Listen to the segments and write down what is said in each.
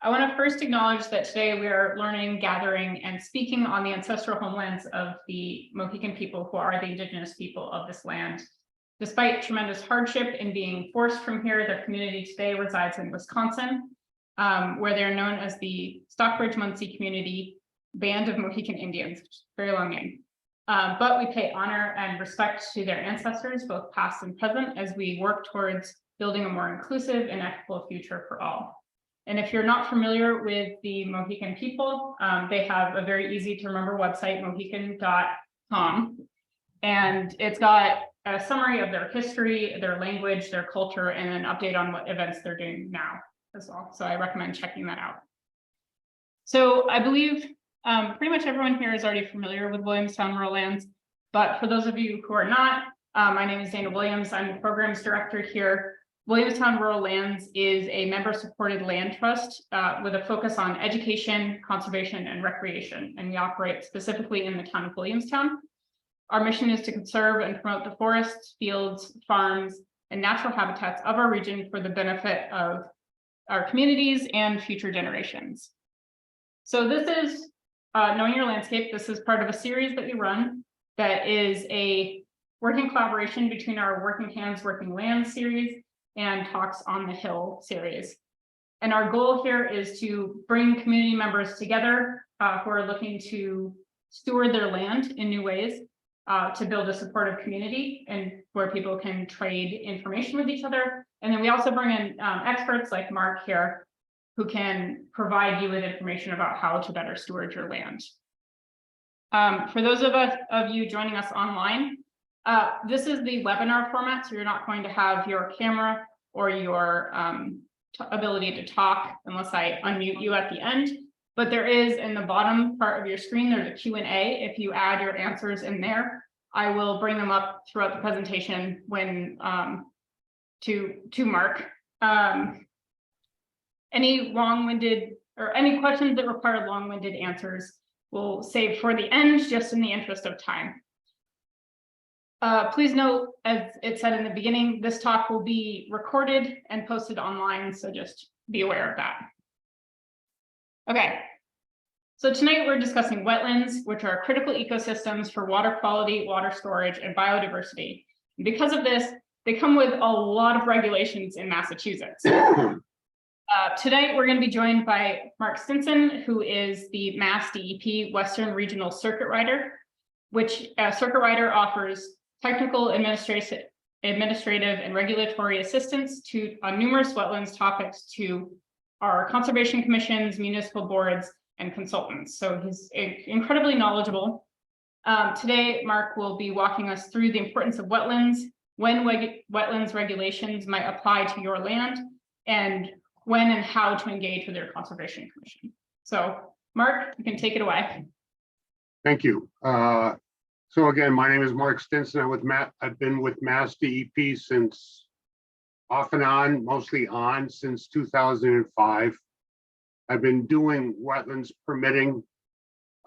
I want to first acknowledge that today we are learning, gathering, and speaking on the ancestral homelands of the Mohican people, who are the Indigenous people of this land. Despite tremendous hardship in being forced from here, their community today resides in Wisconsin, where they're known as the Stockbridge-Munsee Community Band of Mohican Indians, which is a very long name. But we pay honor and respect to their ancestors, both past and present, as we work towards building a more inclusive and equitable future for all. And if you're not familiar with the Mohican people, they have a very easy to remember website, mohican.com. And it's got a summary of their history, their language, their culture, and an update on what events they're doing now as well. So I recommend checking that out. So I believe pretty much everyone here is already familiar with Williamstown Rural Lands, but for those of you who are not, my name is Dana Williams. I'm the programs director here. Williamstown Rural Lands is a member-supported land trust with a focus on education, conservation, and recreation, and we operate specifically in the town of Williamstown. Our mission is to conserve and promote the forests, fields, farms, and natural habitats of our region for the benefit of our communities and future generations. So this is Knowing Your Landscape. This is part of a series that we run that is a working collaboration between our Working Hands, Working Lands series and Talks on the Hill series. And our goal here is to bring community members together who are looking to steward their land in new ways, to build a supportive community and where people can trade information with each other. And then we also bring in experts like Mark here, who can provide you with information about how to better steward your land. For those of you joining us online, this is the webinar format, so you're not going to have your camera or your ability to talk unless I unmute you at the end. But there is, in the bottom part of your screen, there's a Q&A. If you add your answers in there, I will bring them up throughout the presentation when to Mark. Any long-winded or any questions that require long-winded answers, we'll save for the end, just in the interest of time. Please note, as it said in the beginning, this talk will be recorded and posted online, so just be aware of that. Okay, so tonight we're discussing wetlands, which are critical ecosystems for water quality, water storage, and biodiversity. And because of this, they come with a lot of regulations in Massachusetts. Today, we're going to be joined by Mark Stinson, who is the MassDEP Western Regional Circuit Rider, which Circuit Rider offers technical, administrative, and regulatory assistance to numerous wetlands topics to our conservation commissions, municipal boards, and consultants. So he's incredibly knowledgeable. Today, Mark will be walking us through the importance of wetlands, when wetlands regulations might apply to your land, and when and how to engage with your conservation commission. So Mark, you can take it away. Thank you. So again, my name is Mark Stinson. I've been with MassDEP since off and on, mostly on since 2005. I've been doing wetlands permitting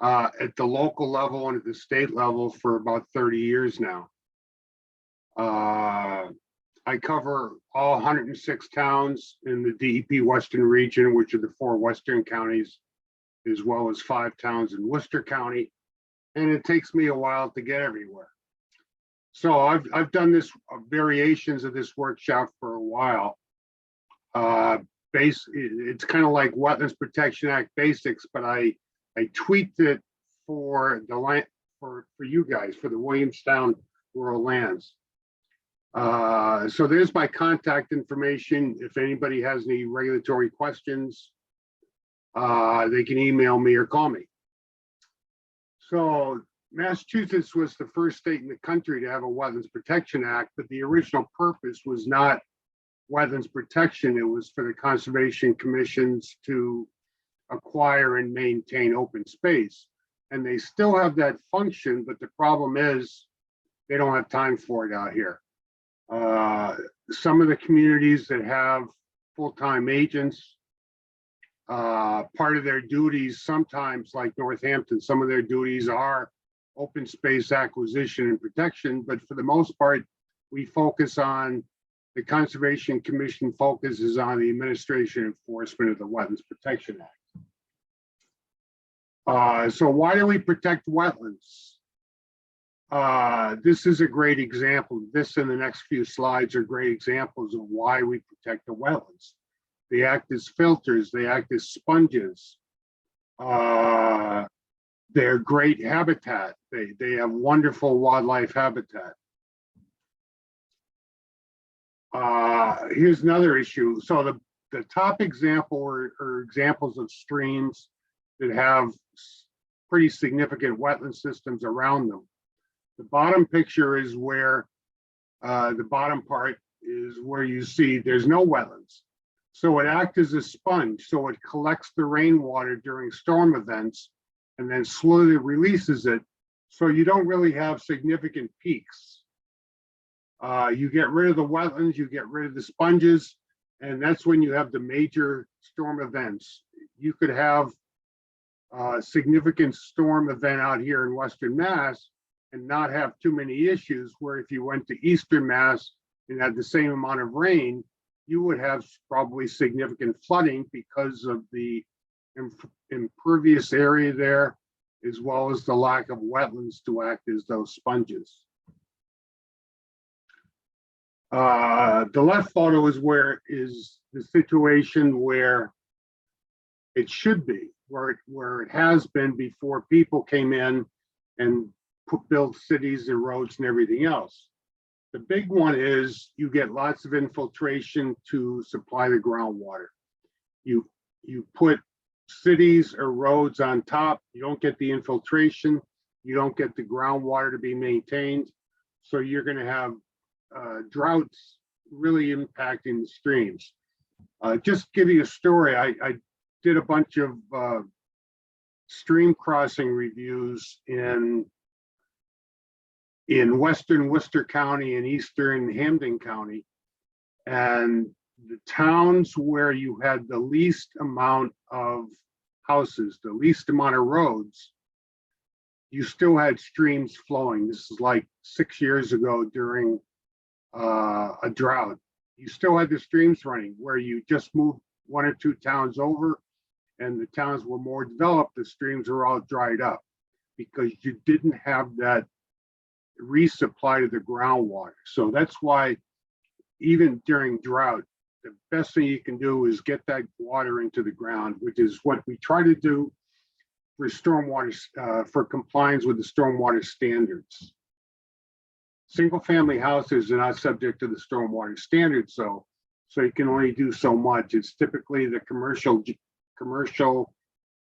at the local level and at the state level for about 30 years now. I cover all 106 towns in the DEP Western region, which are the 4 western counties, as well as 5 towns in Worcester County. And it takes me a while to get everywhere. So I've done this variations of this workshop for a while. It's kind of like Wetlands Protection Act basics, but I tweaked it for the land for you guys, for the Williamstown Rural Lands. So there's my contact information. If anybody has any regulatory questions, they can email me or call me. So Massachusetts was the first state in the country to have a Wetlands Protection Act, but the original purpose was not wetlands protection. It was for the conservation commissions to acquire and maintain open space. And they still have that function, but the problem is they don't have time for it out here. Some of the communities that have full-time agents, part of their duties sometimes, like Northampton, some of their duties are open space acquisition and protection, but for the most part, we focus on the Conservation Commission focuses on the administration and enforcement of the Wetlands Protection Act. So why do we protect wetlands? This is a great example. This and the next few slides are great examples of why we protect the wetlands. They act as filters, they act as sponges. They're great habitat. They have wonderful wildlife habitat. Here's another issue. So the top example are examples of streams that have pretty significant wetland systems around them. The bottom picture is where the bottom part is where you see there's no wetlands. So it acts as a sponge. So it collects the rainwater during storm events and then slowly releases it. So you don't really have significant peaks. You get rid of the wetlands, you get rid of the sponges, and that's when you have the major storm events. You could have a significant storm event out here in Western Mass and not have too many issues, where if you went to Eastern Mass and had the same amount of rain, you would have probably significant flooding because of the impervious area there, as well as the lack of wetlands to act as those sponges. The left photo is the situation where it should be, where it has been before people came in and built cities and roads and everything else. The big one is you get lots of infiltration to supply the groundwater. You put cities or roads on top, you don't get the infiltration, you don't get the groundwater to be maintained. So you're going to have droughts really impacting the streams. Just to give you a story, I did a bunch of stream crossing reviews in western Worcester County and eastern Hampden County, and the towns where you had the least amount of houses, the least amount of roads, you still had streams flowing. This is like 6 years ago during a drought. You still had the streams running. Where you just moved 1 or 2 towns over and the towns were more developed, the streams were all dried up because you didn't have that resupply to the groundwater. So that's why even during drought, the best thing you can do is get that water into the ground, which is what we try to do for stormwater, for compliance with the stormwater standards. Single family houses are not subject to the stormwater standards, so you can only do so much. It's typically the commercial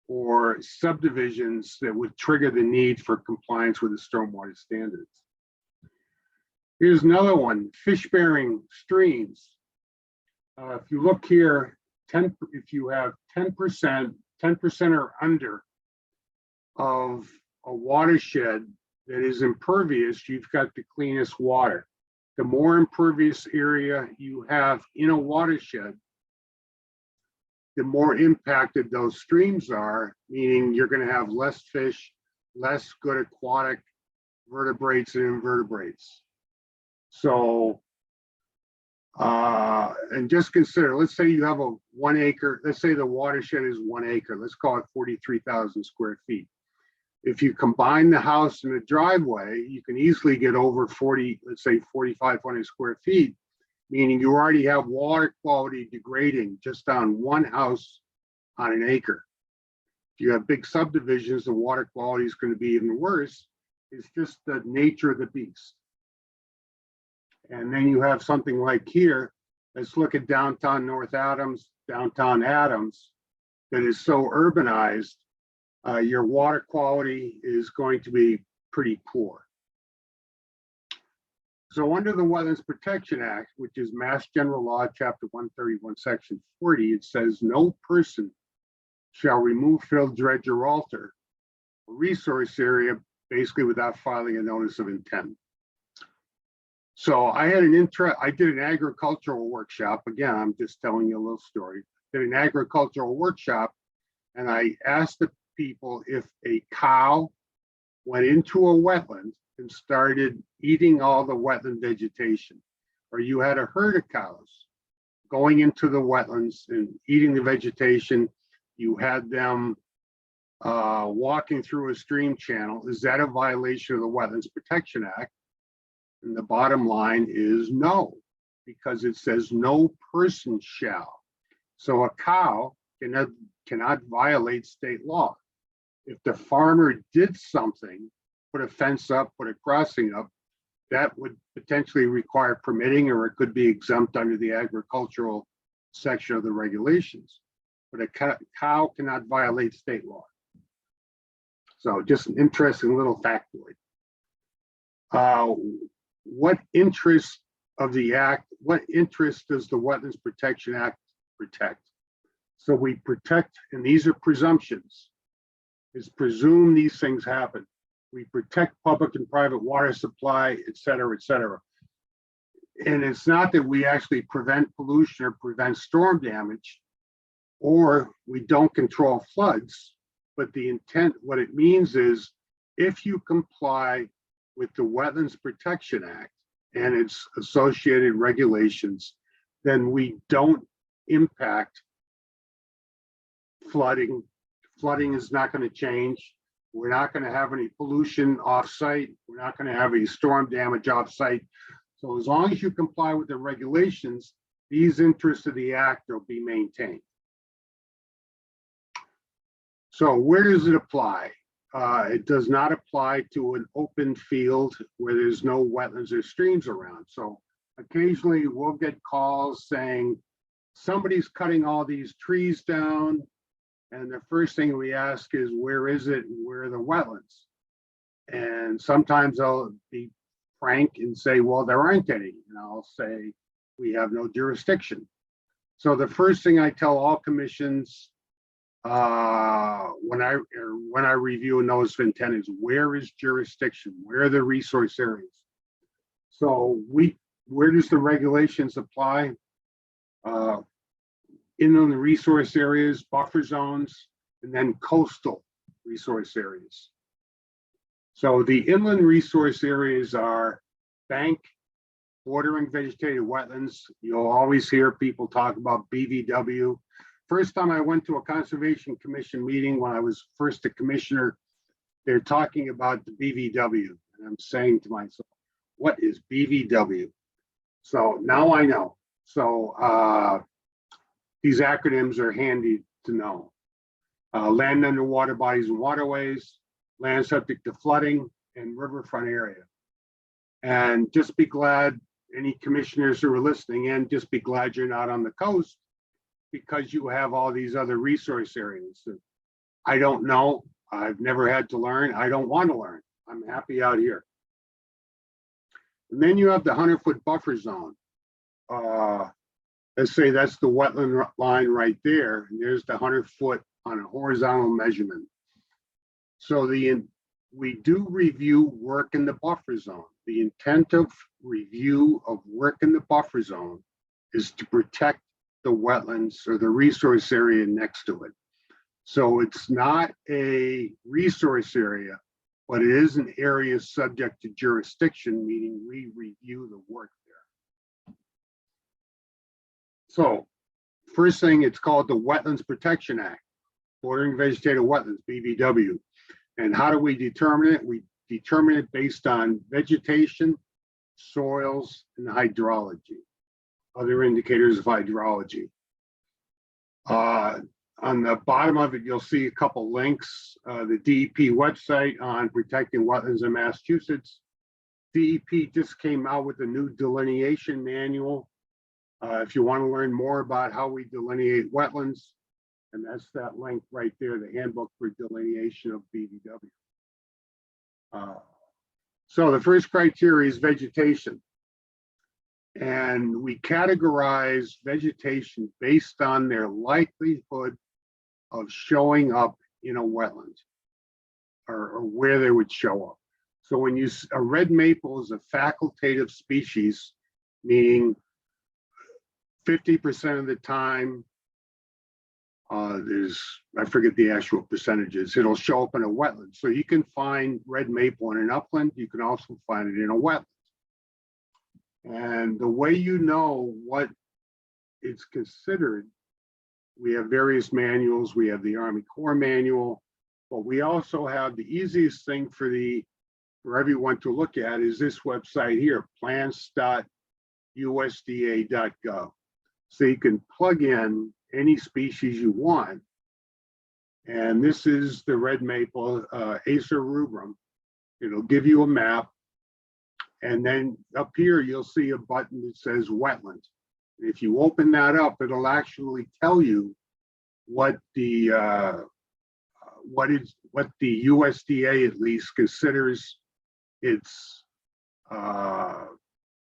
or subdivisions that would trigger the need for compliance with the stormwater standards. Here's another one, fish-bearing streams. If you look here, if you have 10% or under of a watershed that is impervious, you've got the cleanest water. The more impervious area you have in a watershed, the more impacted those streams are, meaning you're going to have less fish, less good aquatic vertebrates and invertebrates. So, and just consider, let's say you have a 1 acre, let's say the watershed is 1 acre, let's call it 43,000 square feet. If you combine the house and the driveway, you can easily get over 40, let's say 4,500 square feet, meaning you already have water quality degrading just on one house on an acre. If you have big subdivisions, the water quality is going to be even worse. It's just the nature of the beast. And then you have something like here, let's look at downtown North Adams, downtown Adams, that is so urbanized, your water quality is going to be pretty poor. So under the Wetlands Protection Act, which is Mass General Law, Chapter 131, Section 40, it says no person shall remove, fill, dredge, or alter a resource area basically without filing a notice of intent. So I did an agricultural workshop. Again, I'm just telling you a little story. Did an agricultural workshop, and I asked the people if a cow went into a wetland and started eating all the wetland vegetation, or you had a herd of cows going into the wetlands and eating the vegetation, you had them walking through a stream channel, is that a violation of the Wetlands Protection Act? And the bottom line is no, because it says no person shall. So a cow cannot violate state law. If the farmer did something, put a fence up, put a crossing up, that would potentially require permitting, or it could be exempt under the agricultural section of the regulations. But a cow cannot violate state law. So just an interesting little factoid. What interest of the act, what interest does the Wetlands Protection Act protect? So we protect, and these are presumptions, is presume these things happen. We protect public and private water supply, et cetera, et cetera. And it's not that we actually prevent pollution or prevent storm damage, or we don't control floods, but the intent, what it means is if you comply with the Wetlands Protection Act and its associated regulations, then we don't impact flooding. Flooding is not going to change. We're not going to have any pollution off-site. We're not going to have any storm damage off-site. So as long as you comply with the regulations, these interests of the act will be maintained. So where does it apply? It does not apply to an open field where there's no wetlands or streams around. So occasionally we'll get calls saying somebody's cutting all these trees down, and the first thing we ask is, where is it? Where are the wetlands? And sometimes I'll be frank and say, well, there aren't any. And I'll say, we have no jurisdiction. So the first thing I tell all commissions when I review a notice of intent is, where is jurisdiction? Where are the resource areas? So where does the regulations apply? Inland resource areas, buffer zones, and then coastal resource areas. So the inland resource areas are bank, bordering vegetated wetlands. You'll always hear people talk about BVW. First time I went to a Conservation Commission meeting when I was first a commissioner, they're talking about the BVW. And I'm saying to myself, what is BVW? So now I know. So these acronyms are handy to know. Land under water bodies and waterways, land subject to flooding, and riverfront area. And just be glad, any commissioners who are listening in, just be glad you're not on the coast, because you have all these other resource areas. I don't know. I've never had to learn. I don't want to learn. I'm happy out here. And then you have the 100-foot buffer zone. Let's say that's the wetland line right there. And there's the 100-foot on a horizontal measurement. So we do review work in the buffer zone. The intent of review of work in the buffer zone is to protect the wetlands or the resource area next to it. So it's not a resource area, but it is an area subject to jurisdiction, meaning we review the work there. So first thing, it's called the Wetlands Protection Act, Bordering Vegetated Wetlands, BVW. And how do we determine it? We determine it based on vegetation, soils, and hydrology, other indicators of hydrology. On the bottom of it, you'll see a couple links. The DEP website on protecting wetlands in Massachusetts. DEP just came out with a new delineation manual. If you want to learn more about how we delineate wetlands, and that's that link right there, the handbook for delineation of BVW. So the first criteria is vegetation. And we categorize vegetation based on their likelihood of showing up in a wetland, or where they would show up. So when a red maple is a facultative species, meaning 50% of the time, I forget the actual percentages, it'll show up in a wetland. So you can find red maple in an upland, you can also find it in a wetland. And the way you know what it's considered, we have various manuals. We have the Army Corps manual, but we also have the easiest thing for everyone to look at is this website here, plants.usda.gov. So you can plug in any species you want. And this is the red maple, Acer rubrum. It'll give you a map. And then up here, you'll see a button that says wetland. If you open that up, it'll actually tell you what the USDA at least considers its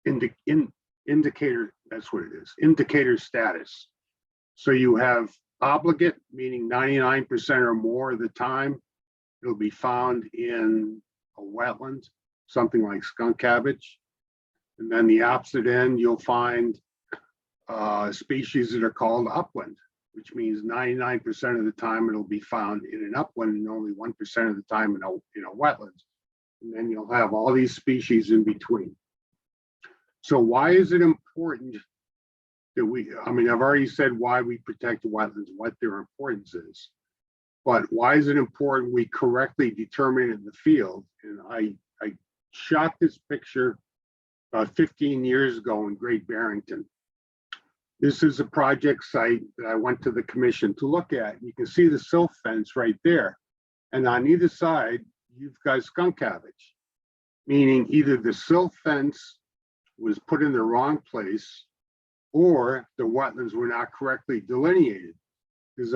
indicator. That's what it is. Indicator status. So you have obligate, meaning 99% or more of the time, it'll be found in a wetland, something like skunk cabbage. And then the opposite end, you'll find species that are called upland, which means 99% of the time it'll be found in an upland and only 1% of the time in a wetland. And then you'll have all these species in between. So why is it important that I've already said why we protect wetlands, what their importance is, but why is it important we correctly determine it in the field? And I shot this picture about 15 years ago in Great Barrington. This is a project site that I went to the commission to look at. You can see the silt fence right there. And on either side, you've got skunk cabbage, meaning either the silt fence was put in the wrong place or the wetlands were not correctly delineated. Because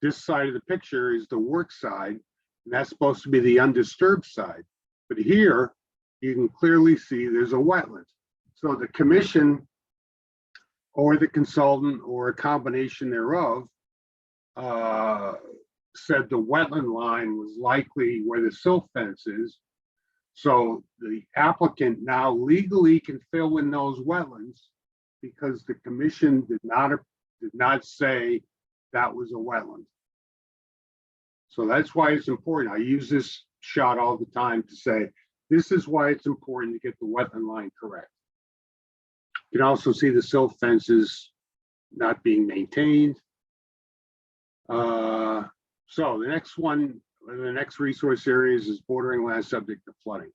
this side of the picture is the work side, and that's supposed to be the undisturbed side. But here, you can clearly see there's a wetland. So the commission or the consultant or a combination thereof said the wetland line was likely where the silt fence is. So the applicant now legally can fill in those wetlands because the commission did not say that was a wetland. So that's why it's important. I use this shot all the time to say, this is why it's important to get the wetland line correct. You can also see the silt fences not being maintained. So the next one, the next resource areas is bordering land subject to flooding.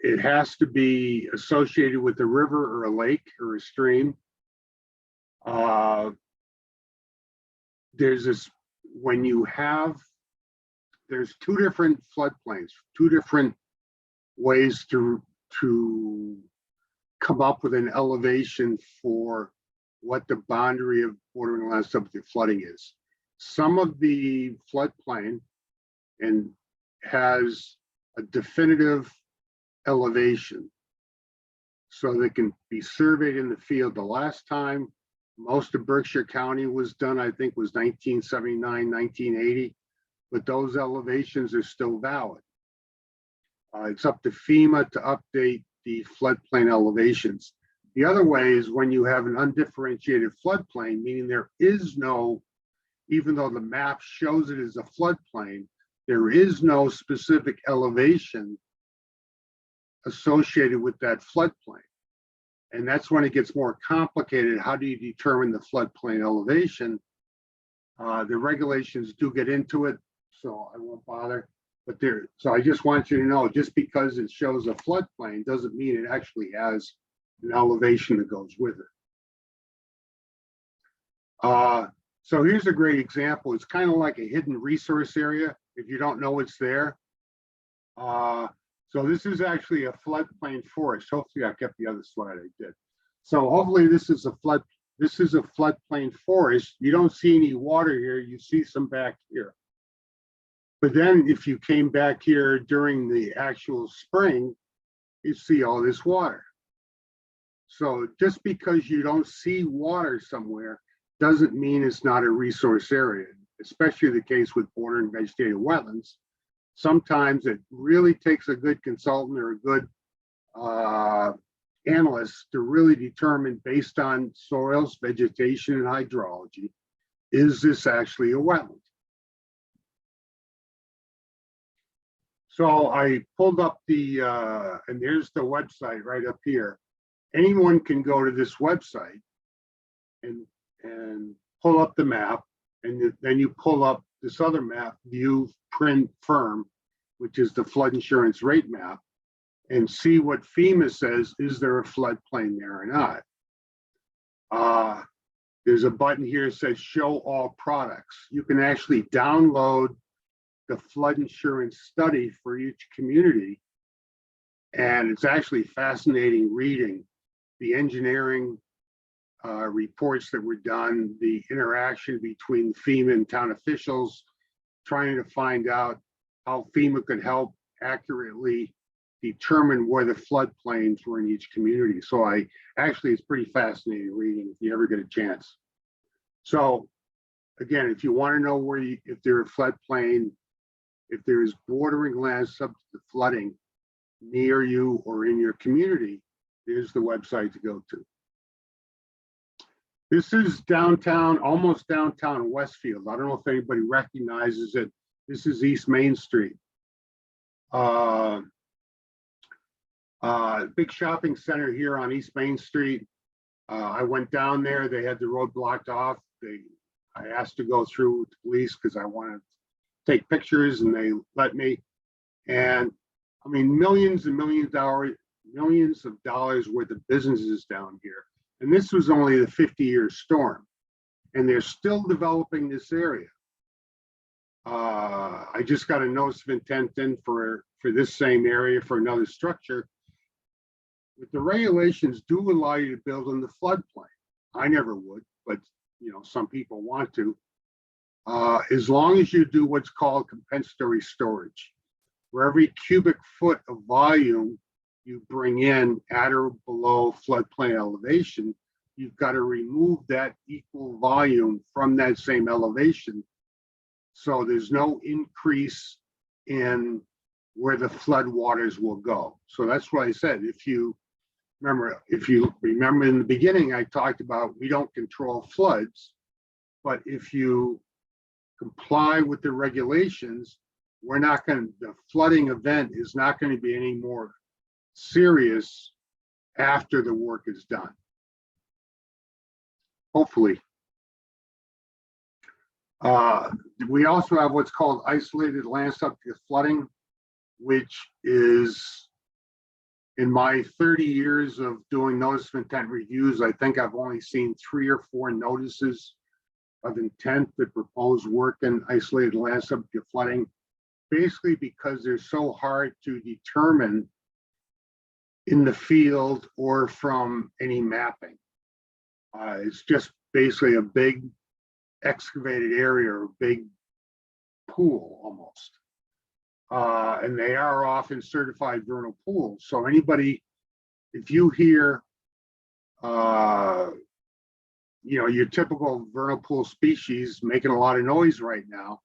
It has to be associated with a river or a lake or a stream. There's two different floodplains, two different ways to come up with an elevation for what the boundary of bordering land subject to flooding is. Some of the floodplain and has a definitive elevation, so they can be surveyed in the field. The last time most of Berkshire County was done, I think, was 1979, 1980, but those elevations are still valid. It's up to FEMA to update the floodplain elevations. The other way is when you have an undifferentiated floodplain, meaning there is no, even though the map shows it as a floodplain, there is no specific elevation associated with that floodplain. And that's when it gets more complicated. How do you determine the floodplain elevation? The regulations do get into it, so I won't bother. But so I just want you to know, just because it shows a floodplain doesn't mean it actually has an elevation that goes with it. So here's a great example. It's kind of like a hidden resource area if you don't know it's there. So this is actually a floodplain forest. Hopefully I kept the other slide I did. So hopefully this is a floodplain forest. You don't see any water here, you see some back here. But then if you came back here during the actual spring, you see all this water. So just because you don't see water somewhere doesn't mean it's not a resource area, especially the case with bordering vegetated wetlands. Sometimes it really takes a good consultant or a good analyst to really determine, based on soils, vegetation, and hydrology, is this actually a wetland? So I pulled up the, and there's the website right up here. Anyone can go to this website and pull up the map, and then you pull up this other map, view print firm, which is the flood insurance rate map, and see what FEMA says, is there a floodplain there or not? There's a button here that says show all products. You can actually download the flood insurance study for each community. And it's actually fascinating reading the engineering reports that were done, the interaction between FEMA and town officials, trying to find out how FEMA could help accurately determine where the floodplains were in each community. So it's pretty fascinating reading if you ever get a chance. So again, if you want to know if there's a floodplain, if there's bordering land subject to flooding near you or in your community, here's the website to go to. This is downtown, almost downtown Westfield. I don't know if anybody recognizes it. This is East Main Street. Big shopping center here on East Main Street. I went down there, they had the road blocked off. I asked to go through with the police because I wanted to take pictures, and they let me. And I mean, millions and millions of dollars worth of businesses down here. And this was only the 50-year storm, and they're still developing this area. I just got a notice of intent in for this same area for another structure. But the regulations do allow you to build in the floodplain. I never would, but you know, some people want to. As long as you do what's called compensatory storage, for every cubic foot of volume you bring in at or below floodplain elevation, you've got to remove that equal volume from that same elevation. So there's no increase in where the flood waters will go. So that's what I said. If you remember in the beginning, I talked about we don't control floods, but if you comply with the regulations, the flooding event is not going to be any more serious after the work is done. Hopefully. We also have what's called isolated land subject to flooding, which is, in my 30 years of doing notice of intent reviews, I think I've only seen 3 or 4 notices of intent that propose work in isolated land subject to flooding, basically because they're so hard to determine in the field or from any mapping. It's just basically a big excavated area or big pool almost. And they are often certified vernal pools. So anybody, if you hear, your typical vernal pool species making a lot of noise right now,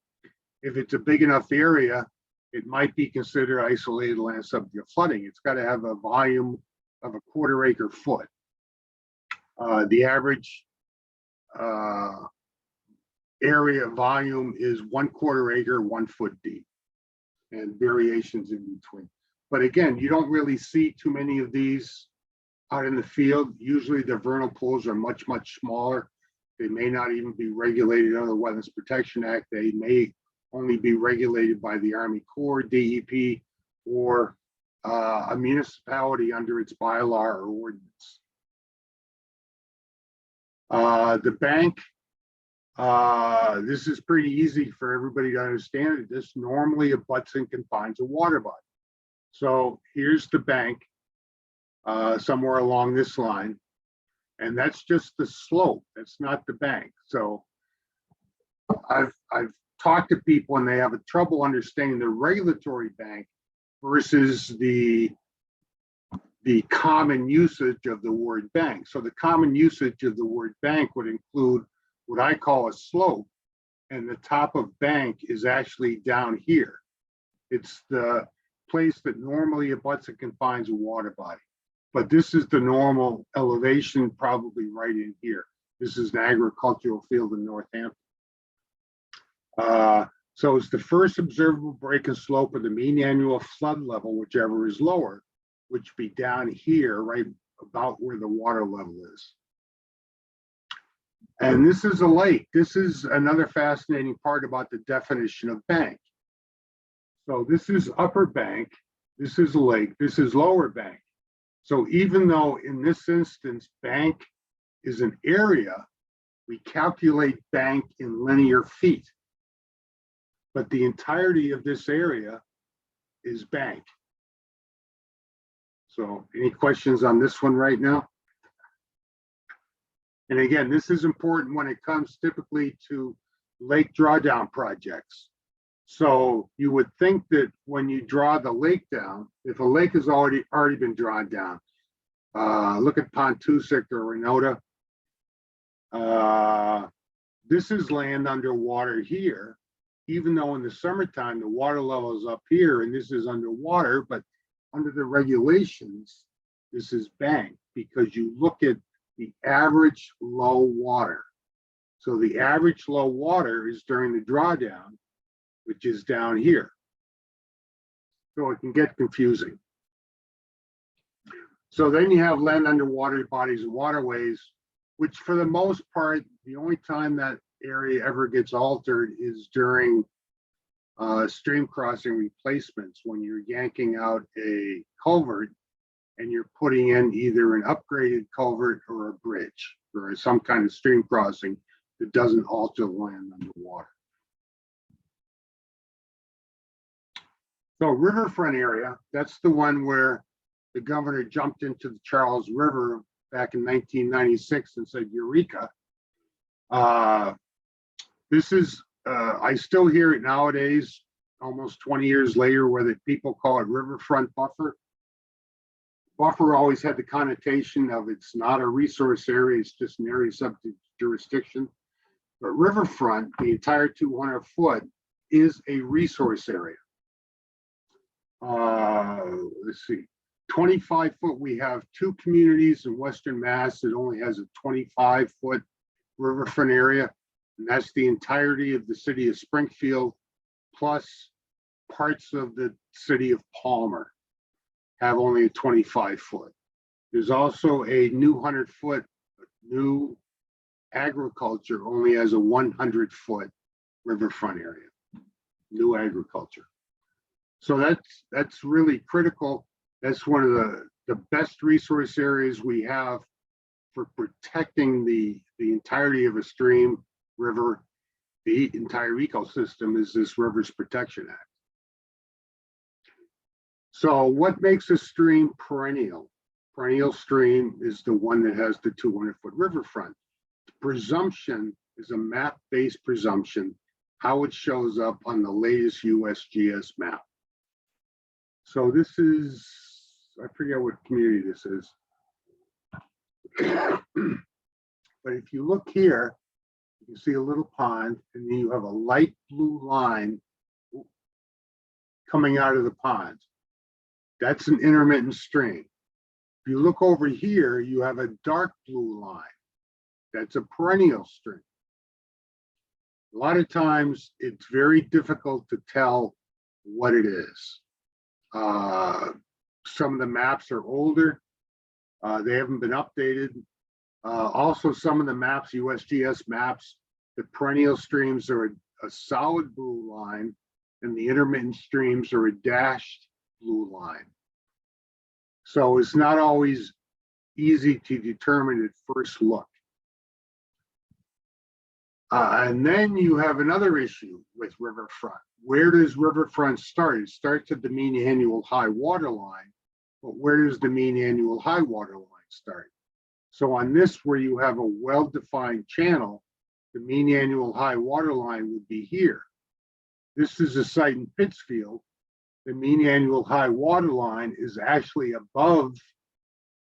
if it's a big enough area, it might be considered isolated land subject to flooding. It's got to have a volume of a 1/4 acre foot. The average area volume is 1/4 acre, 1 foot deep, and variations in between. But again, you don't really see too many of these out in the field. Usually the vernal pools are much, much smaller. They may not even be regulated under the Wetlands Protection Act. They may only be regulated by the Army Corps, DEP, or a municipality under its bylaw or ordinance. The bank, this is pretty easy for everybody to understand. This normally abuts and confines a water body. So here's the bank somewhere along this line, and that's just the slope. That's not the bank. So I've talked to people and they have a trouble understanding the regulatory bank versus the common usage of the word bank. So the common usage of the word bank would include what I call a slope, and the top of bank is actually down here. It's the place that normally abuts and confines a water body. But this is the normal elevation, probably right in here. This is an agricultural field in Northampton. So it's the first observable break in slope of the mean annual flood level, whichever is lower, which would be down here, right about where the water level is. And this is a lake. This is another fascinating part about the definition of bank. So this is upper bank, this is a lake, this is lower bank. So even though in this instance, bank is an area, we calculate bank in linear feet. But the entirety of this area is bank. So any questions on this one right now? And again, this is important when it comes typically to lake drawdown projects. So you would think that when you draw the lake down, if a lake has already been drawn down, look at Pontusic or Renota. This is land underwater here, even though in the summertime the water level is up here and this is underwater, but under the regulations, this is bank because you look at the average low water. So the average low water is during the drawdown, which is down here. So it can get confusing. So then you have land underwater bodies and waterways, which for the most part, the only time that area ever gets altered is during stream crossing replacements, when you're yanking out a culvert and you're putting in either an upgraded culvert or a bridge or some kind of stream crossing that doesn't alter the land underwater. So riverfront area, that's the one where the governor jumped into the Charles River back in 1996 and said, Eureka. This is, I still hear it nowadays, almost 20 years later, where the people call it riverfront buffer. Buffer always had the connotation of it's not a resource area, it's just an area subject to jurisdiction. But riverfront, the entire 200 foot, is a resource area. Let's see, 25 foot, we have two communities in Western Mass that only has a 25 foot riverfront area. And that's the entirety of the city of Springfield, plus parts of the city of Palmer have only a 25 foot. There's also a new 100 foot, new agriculture only has a 100 foot riverfront area, new agriculture. So that's really critical. That's one of the best resource areas we have for protecting the entirety of a stream, river, the entire ecosystem is this Rivers Protection Act. So what makes a stream perennial? Perennial stream is the one that has the 200 foot riverfront. The presumption is a map-based presumption, how it shows up on the latest USGS map. So this is, I forget what community this is. But if you look here, you can see a little pond, and then you have a light blue line coming out of the pond. That's an intermittent stream. If you look over here, you have a dark blue line. That's a perennial stream. A lot of times it's very difficult to tell what it is. Some of the maps are older. They haven't been updated. Also, some of the maps, USGS maps, the perennial streams are a solid blue line and the intermittent streams are a dashed blue line. So it's not always easy to determine at first look. And then you have another issue with riverfront. Where does riverfront start? It starts at the mean annual high water line, but where does the mean annual high water line start? So on this, where you have a well-defined channel, the mean annual high water line would be here. This is a site in Pittsfield. The mean annual high water line is actually above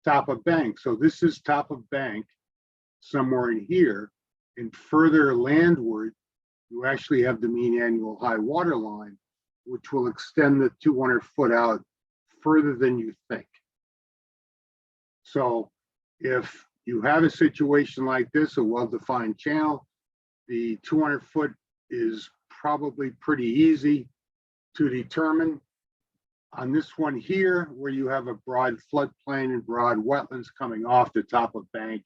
top of bank. So this is top of bank somewhere in here, and further landward, you actually have the mean annual high water line, which will extend the 200 foot out further than you think. So if you have a situation like this, a well-defined channel, the 200 foot is probably pretty easy to determine. On this one here, where you have a broad floodplain and broad wetlands coming off the top of bank,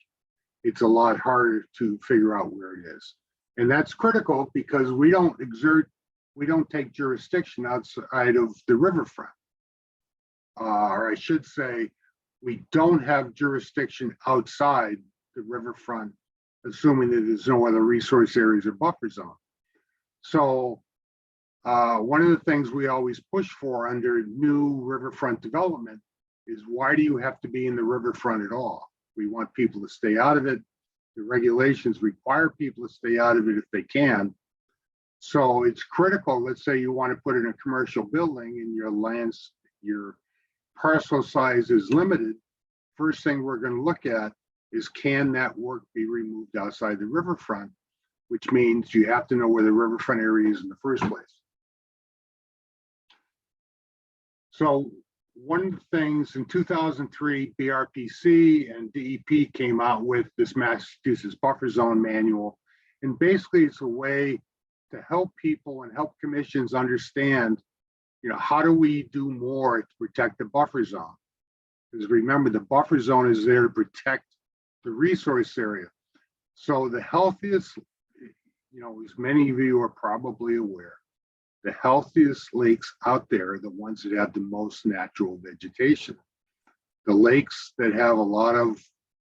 it's a lot harder to figure out where it is. And that's critical because we don't take jurisdiction outside of the riverfront. Or I should say, we don't have jurisdiction outside the riverfront, assuming that there's no other resource areas or buffer zone. So one of the things we always push for under new riverfront development is, why do you have to be in the riverfront at all? We want people to stay out of it. The regulations require people to stay out of it if they can. So it's critical. Let's say you want to put in a commercial building and your parcel size is limited. First thing we're going to look at is, can that work be removed outside the riverfront? Which means you have to know where the riverfront area is in the first place. So one of the things in 2003, BRPC and DEP came out with this Massachusetts Buffer Zone Manual. And basically it's a way to help people and help commissions understand, how do we do more to protect the buffer zone? Because remember, the buffer zone is there to protect the resource area. So the healthiest, as many of you are probably aware, the healthiest lakes out there are the ones that have the most natural vegetation. The lakes that have a lot of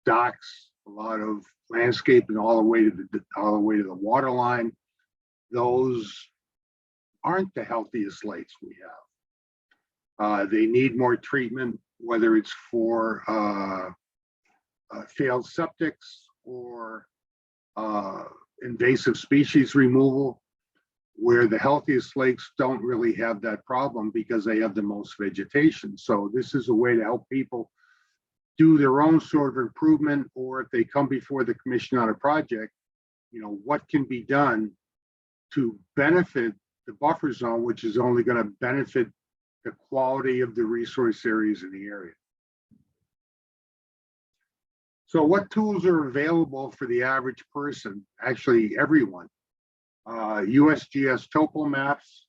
docks, a lot of landscaping all the way to the water line, those aren't the healthiest lakes we have. They need more treatment, whether it's for failed septics or invasive species removal, where the healthiest lakes don't really have that problem because they have the most vegetation. So this is a way to help people do their own sort of improvement, or if they come before the commission on a project, what can be done to benefit the buffer zone, which is only going to benefit the quality of the resource areas in the area. So what tools are available for the average person? Actually, everyone. USGS topo maps,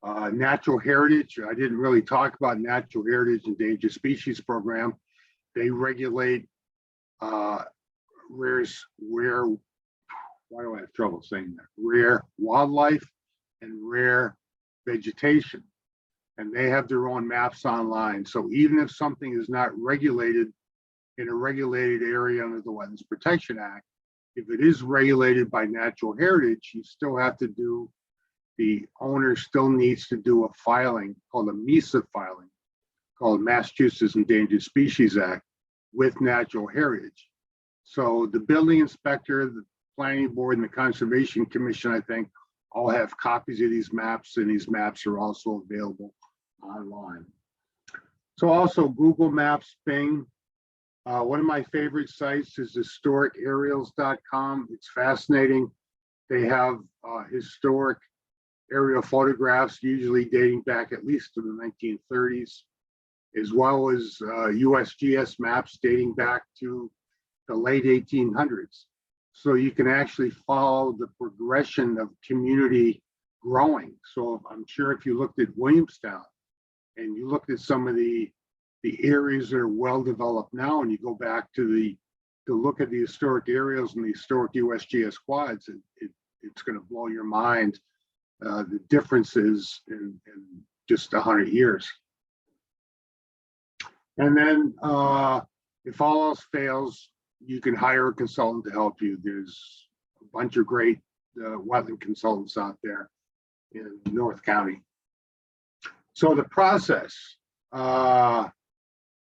natural heritage. I didn't really talk about natural heritage endangered species program. They regulate why do I have trouble saying that? Rare wildlife and rare vegetation. And they have their own maps online. So even if something is not regulated in a regulated area under the Wetlands Protection Act, if it is regulated by natural heritage, you still have to do, the owner still needs to do a filing called a MESA filing, called Massachusetts Endangered Species Act, with natural heritage. So the building inspector, the planning board, and the Conservation Commission, I think, all have copies of these maps, and these maps are also available online. So also Google Maps, Bing. One of my favorite sites is historicaerials.com. It's fascinating. They have historic aerial photographs, usually dating back at least to the 1930s, as well as USGS maps dating back to the late 1800s. So you can actually follow the progression of community growing. So I'm sure if you looked at Williamstown and you looked at some of the areas that are well developed now, and you go back to look at the historic aerials and the historic USGS quads, it's going to blow your mind, the differences in just 100 years. And then if all else fails, you can hire a consultant to help you. There's a bunch of great wetland consultants out there in North County. So the process,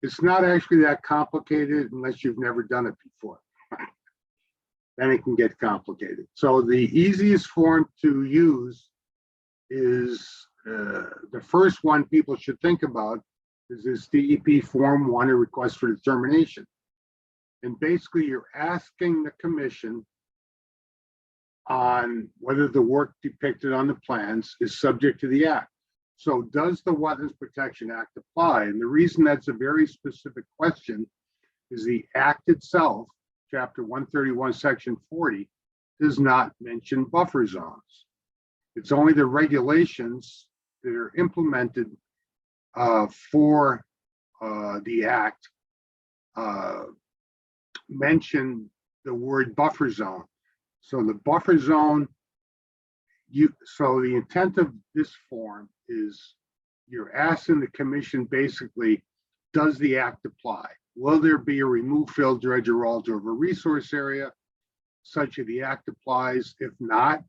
it's not actually that complicated unless you've never done it before. Then it can get complicated. So the easiest form to use is the first one people should think about is this DEP Form 1, a request for determination. And basically you're asking the commission on whether the work depicted on the plans is subject to the act. So does the Wetlands Protection Act apply? And the reason that's a very specific question is the act itself, chapter 131, section 40, does not mention buffer zones. It's only the regulations that are implemented for the act mention the word buffer zone. So the buffer zone, so the intent of this form is you're asking the commission basically, does the act apply? Will there be a remove, fill, dredge, or alter of a resource area such that the act applies? If not,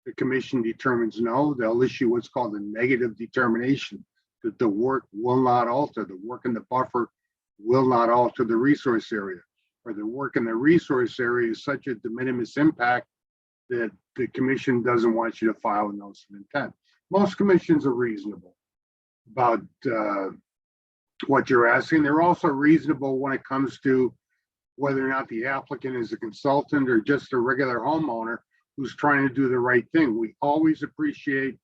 the commission determines no. They'll issue what's called a negative determination that the work will not alter. The work in the buffer will not alter the resource area, or the work in the resource area is such a de minimis impact that the commission doesn't want you to file a notice of intent. Most commissions are reasonable about what you're asking. They're also reasonable when it comes to whether or not the applicant is a consultant or just a regular homeowner who's trying to do the right thing. We always appreciate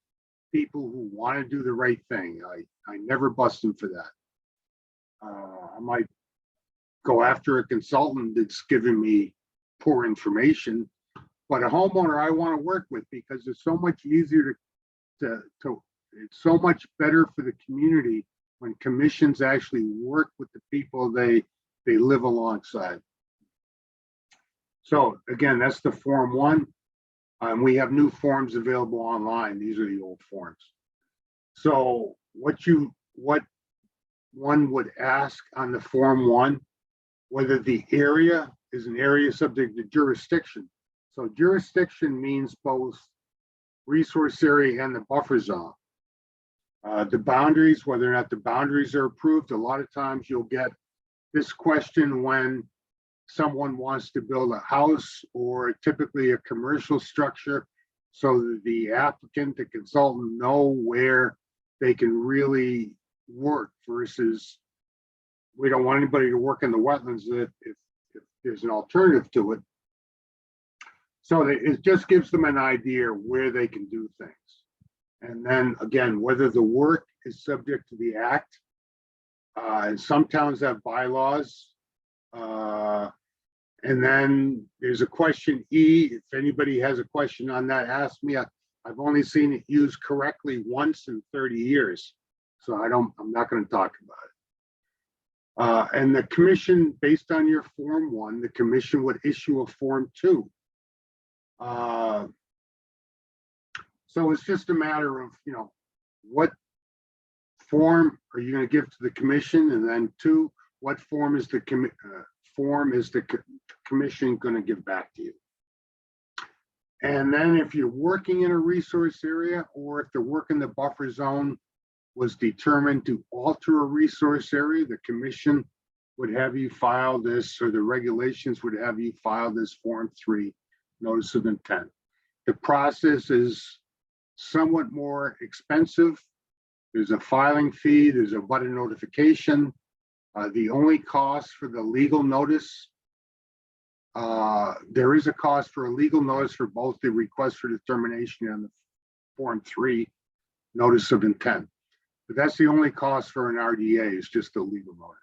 people who want to do the right thing. I never bust them for that. I might go after a consultant that's giving me poor information, but a homeowner I want to work with because it's so much easier to it's so much better for the community when commissions actually work with the people they live alongside. So again, that's the Form 1. We have new forms available online. These are the old forms. So what one would ask on the Form 1, whether the area is an area subject to jurisdiction. So jurisdiction means both resource area and the buffer zone. The boundaries, whether or not the boundaries are approved. A lot of times you'll get this question when someone wants to build a house or typically a commercial structure, so that the applicant, the consultant know where they can really work versus we don't want anybody to work in the wetlands if there's an alternative to it. So it just gives them an idea where they can do things. And then again, whether the work is subject to the act. And some towns have bylaws. And then there's a question E. If anybody has a question on that, ask me. I've only seen it used correctly once in 30 years. So I'm not going to talk about it. And the commission, based on your Form 1, the commission would issue a Form 2. So it's just a matter of, what form are you going to give to the commission? And then 2, what form is the commission going to give back to you? And then if you're working in a resource area, or if the work in the buffer zone was determined to alter a resource area, the commission would have you file this, or the regulations would have you file this Form 3 notice of intent. The process is somewhat more expensive. There's a filing fee, there's a butter notification. The only cost for the legal notice, there is a cost for a legal notice for both the request for determination and the Form 3 notice of intent. But that's the only cost for an RDA, is just the legal notice.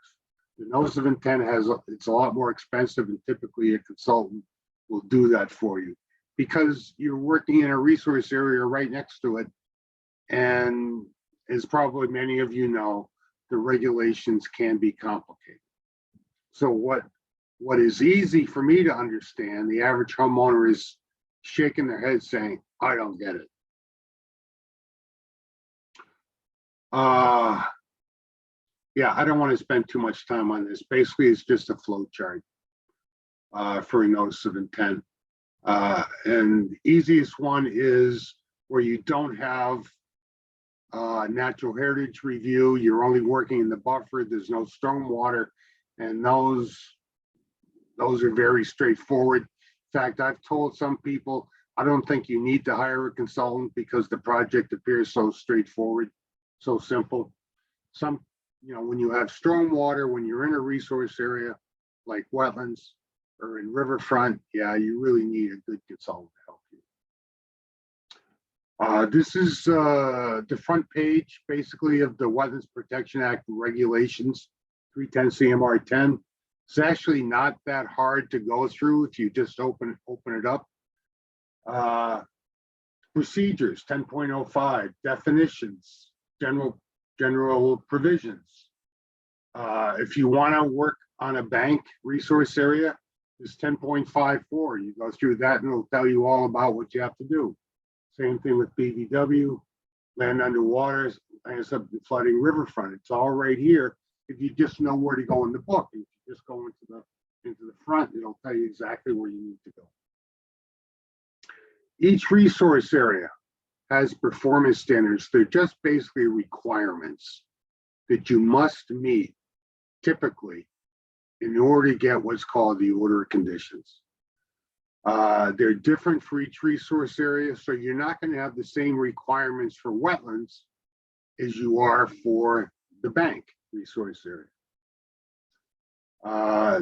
The notice of intent it's a lot more expensive, and typically a consultant will do that for you because you're working in a resource area right next to it. And as probably many of you know, the regulations can be complicated. So what is easy for me to understand, the average homeowner is shaking their head saying, I don't get it. Yeah, I don't want to spend too much time on this. Basically, it's just a flow chart for a notice of intent. And the easiest one is where you don't have natural heritage review, you're only working in the buffer, there's no stormwater, and those are very straightforward. In fact, I've told some people, I don't think you need to hire a consultant because the project appears so straightforward, so simple. When you have stormwater, when you're in a resource area like wetlands or in riverfront, yeah, you really need a good consultant to help you. This is the front page, basically, of the Wetlands Protection Act regulations, 310 CMR 10. It's actually not that hard to go through if you just open it up. Procedures, 10.05, definitions, general provisions. If you want to work on a bank resource area, it's 10.54. You go through that and it'll tell you all about what you have to do. Same thing with BVW, land under waters, land subject flooding, riverfront. It's all right here. If you just know where to go in the book, if you just go into the front, it'll tell you exactly where you need to go. Each resource area has performance standards. They're just basically requirements that you must meet typically in order to get what's called the order of conditions. They're different for each resource area, so you're not going to have the same requirements for wetlands as you are for the bank resource area.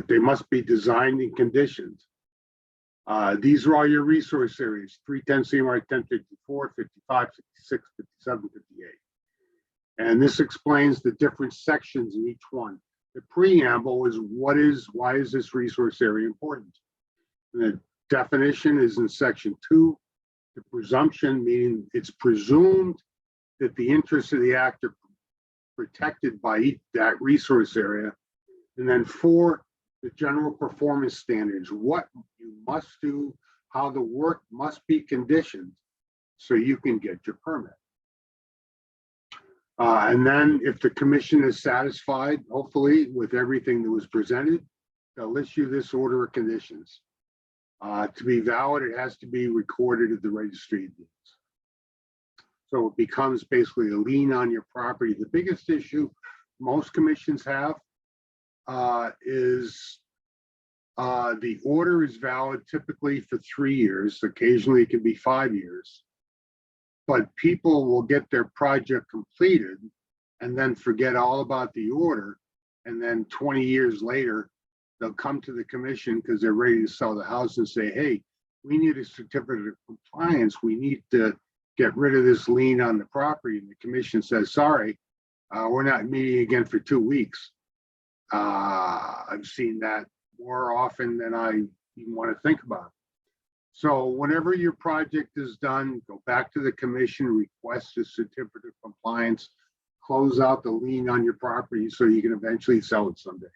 They must be designed and conditioned. These are all your resource areas: 310 CMR 1054, 55, 56, 57, 58. And this explains the different sections in each one. The preamble is why is this resource area important? And the definition is in section 2. The presumption, meaning it's presumed that the interests of the act are protected by that resource area. And then 4, the general performance standards, what you must do, how the work must be conditioned so you can get your permit. And then if the commission is satisfied, hopefully, with everything that was presented, they'll issue this order of conditions. To be valid, it has to be recorded at the registry of deeds. So it becomes basically a lien on your property. The biggest issue most commissions have is the order is valid typically for 3 years. Occasionally it can be 5 years. But people will get their project completed and then forget all about the order. And then 20 years later, they'll come to the commission because they're ready to sell the house and say, hey, we need a certificate of compliance. We need to get rid of this lien on the property. And the commission says, sorry, we're not meeting again for 2 weeks. I've seen that more often than I even want to think about. So whenever your project is done, go back to the commission, request a certificate of compliance, close out the lien on your property so you can eventually sell it someday.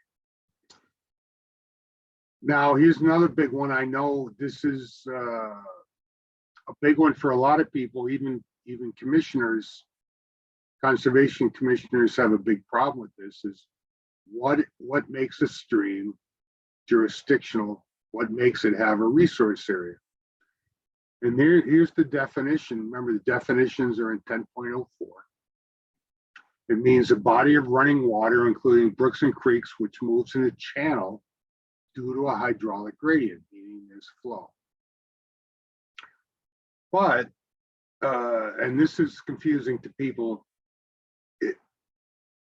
Now, here's another big one. I know this is a big one for a lot of people, even commissioners, conservation commissioners have a big problem with this, is what makes a stream jurisdictional, what makes it have a resource area. And here's the definition. Remember, the definitions are in 10.04. It means a body of running water, including brooks and creeks, which moves in a channel due to a hydraulic gradient, meaning there's flow. But, and this is confusing to people,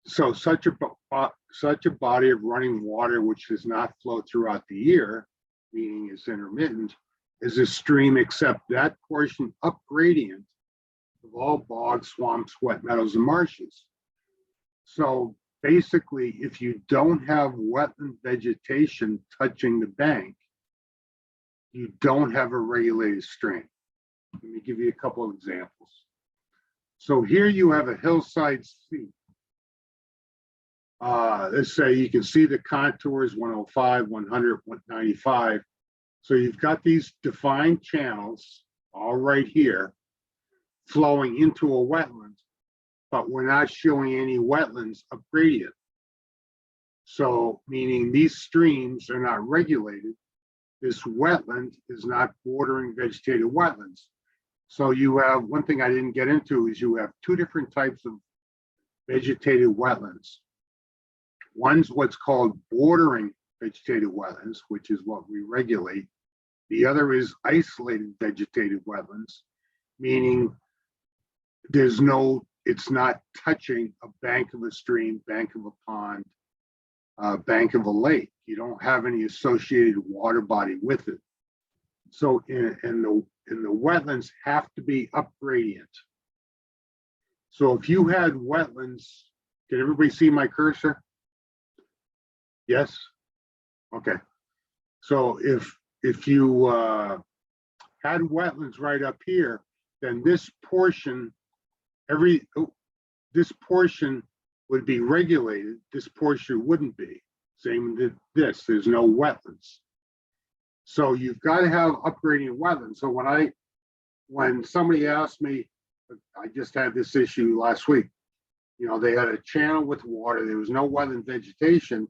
so such a body of running water which does not flow throughout the year, meaning is intermittent, is a stream except that portion up gradient of all bogs, swamps, wet meadows, and marshes. So basically, if you don't have wetland vegetation touching the bank, you don't have a regulated stream. Let me give you a couple of examples. So here you have a hillside seat. Let's say you can see the contours 105, 100, 195. So you've got these defined channels all right here flowing into a wetland, but we're not showing any wetlands up gradient. So meaning these streams are not regulated. This wetland is not bordering vegetated wetlands. So you have, one thing I didn't get into is you have 2 different types of vegetated wetlands. One's what's called bordering vegetated wetlands, which is what we regulate. The other is isolated vegetated wetlands, meaning there's no, it's not touching a bank of a stream, bank of a pond, bank of a lake. You don't have any associated water body with it. So in the wetlands have to be up gradient. So if you had wetlands, can everybody see my cursor? Yes? Okay. So if you had wetlands right up here, then this portion would be regulated. This portion wouldn't be. Same with this. There's no wetlands. So you've got to have upgrading wetlands. So when somebody asked me, I just had this issue last week. You know, they had a channel with water. There was no wetland vegetation.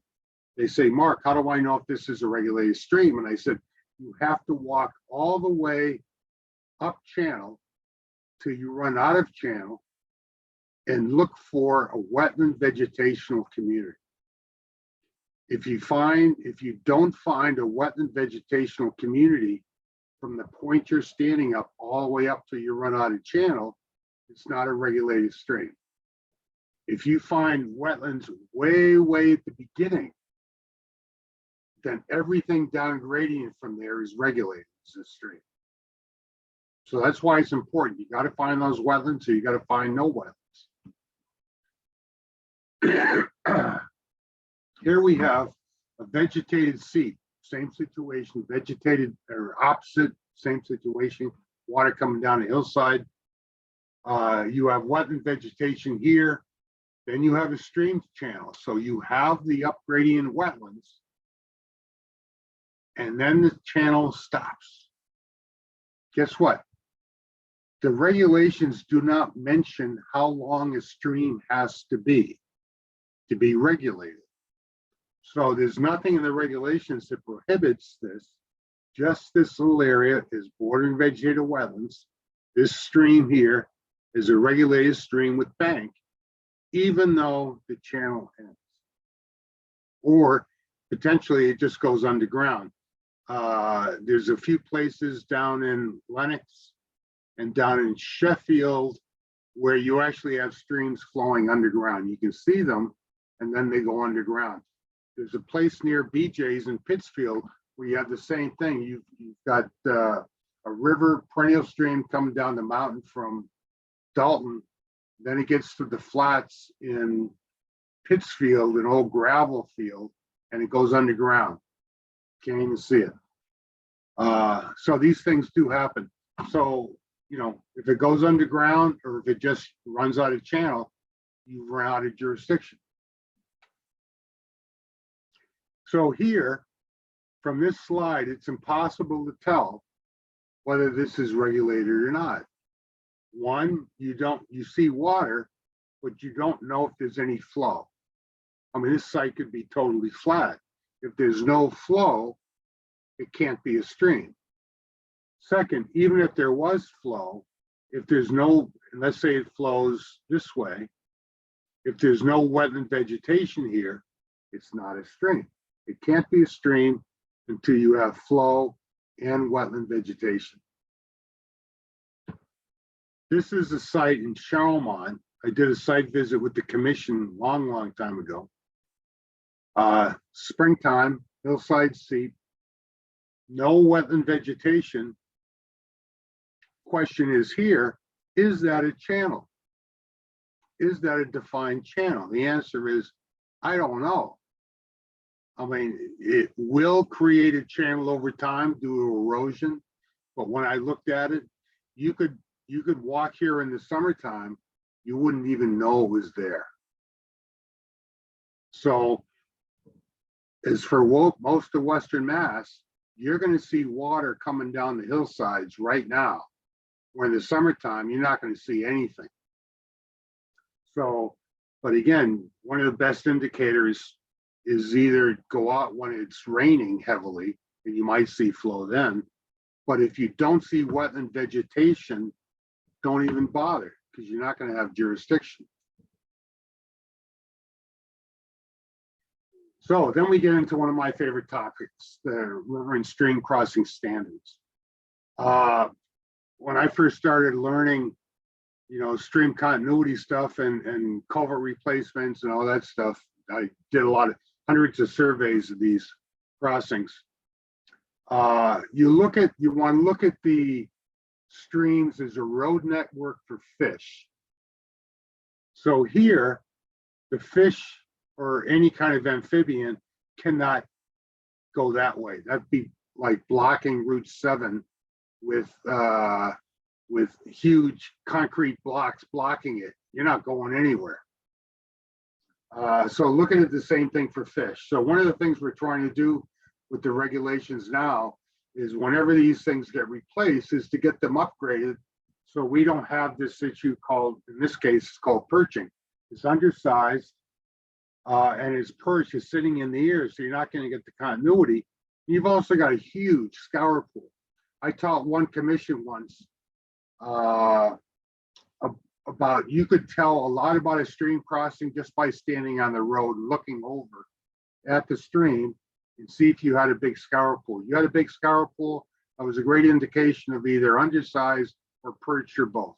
They say, Mark, how do I know if this is a regulated stream? And I said, you have to walk all the way up channel till you run out of channel and look for a wetland vegetational community. If you don't find a wetland vegetational community from the point you're standing up all the way up till you run out of channel, it's not a regulated stream. If you find wetlands way at the beginning, then everything down gradient from there is regulated as a stream. So that's why it's important. You got to find those wetlands, or you got to find no wetlands. Here we have a vegetated seat, same situation, vegetated or opposite, same situation, water coming down the hillside. You have wetland vegetation here, then you have a stream channel. So you have the upgradient wetlands, and then the channel stops. Guess what? The regulations do not mention how long a stream has to be regulated. So there's nothing in the regulations that prohibits this. Just this little area is bordering vegetated wetlands. This stream here is a regulated stream with bank, even though the channel ends. Or potentially it just goes underground. There's a few places down in Lennox and down in Sheffield where you actually have streams flowing underground. You can see them and then they go underground. There's a place near BJ's in Pittsfield where you have the same thing. You've got a river, perennial stream coming down the mountain from Dalton. Then it gets to the flats in Pittsfield, an old gravel field, and it goes underground. Can't even see it. So these things do happen. So, you know, if it goes underground or if it just runs out of channel, you run out of jurisdiction. So here, from this slide, it's impossible to tell whether this is regulated or not. One, you see water, but you don't know if there's any flow. I mean, this site could be totally flat. If there's no flow, it can't be a stream. Second, even if there was flow, if there's no, let's say it flows this way, if there's no wetland vegetation here, it's not a stream. It can't be a stream until you have flow and wetland vegetation. This is a site in Charlemont. I did a site visit with the commission long time ago. Springtime, hillside seat, no wetland vegetation. Question is here, is that a channel? Is that a defined channel? The answer is, I don't know. I mean, it will create a channel over time due to erosion, but when I looked at it, you could walk here in the summertime, you wouldn't even know it was there. So as for most of Western Mass, you're going to see water coming down the hillsides right now. Where in the summertime, you're not going to see anything. So, but again, one of the best indicators is either go out when it's raining heavily, and you might see flow then. But if you don't see wetland vegetation, don't even bother, because you're not going to have jurisdiction. So then we get into one of my favorite topics, the river and stream crossing standards. When I first started learning, you know, stream continuity stuff and culvert replacements and all that stuff, I did hundreds of surveys of these crossings. You want to look at the streams as a road network for fish. So here, the fish or any kind of amphibian cannot go that way. That'd be like blocking Route 7 with with huge concrete blocks blocking it, you're not going anywhere. So looking at the same thing for fish. So one of the things we're trying to do with the regulations now is whenever these things get replaced is to get them upgraded. So we don't have this issue called, in this case, it's called perching. It's undersized and its perch is sitting in the ear. So you're not going to get the continuity. You've also got a huge scour pool. I taught one commission once about, you could tell a lot about a stream crossing just by standing on the road, looking over at the stream and see if you had a big scour pool. You had a big scour pool, that was a great indication of either undersized or perched or both.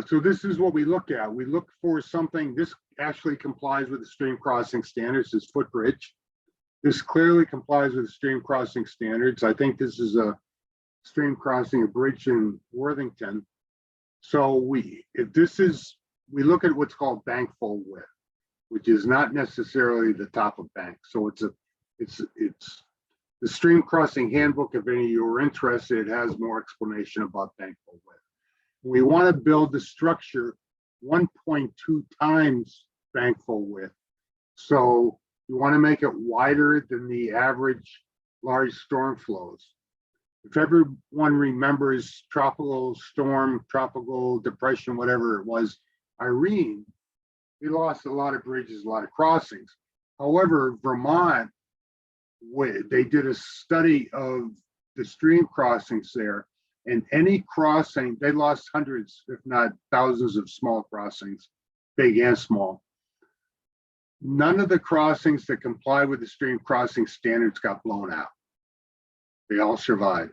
So this is what we look at. We look for something, this actually complies with the stream crossing standards, this footbridge. This clearly complies with the stream crossing standards. I think this is a stream crossing, a bridge in Worthington. So we look at what's called bank full width, which is not necessarily the top of bank. So it's the stream crossing handbook. If any of you are interested, it has more explanation about bank full width. We want to build the structure 1.2 times bank full width. So you want to make it wider than the average large storm flows. If everyone remembers tropical storm, tropical depression, whatever it was, Irene, we lost a lot of bridges, a lot of crossings. However, Vermont, they did a study of the stream crossings there, and any crossing, they lost hundreds, if not thousands of small crossings, big and small. None of the crossings that comply with the stream crossing standards got blown out. They all survived.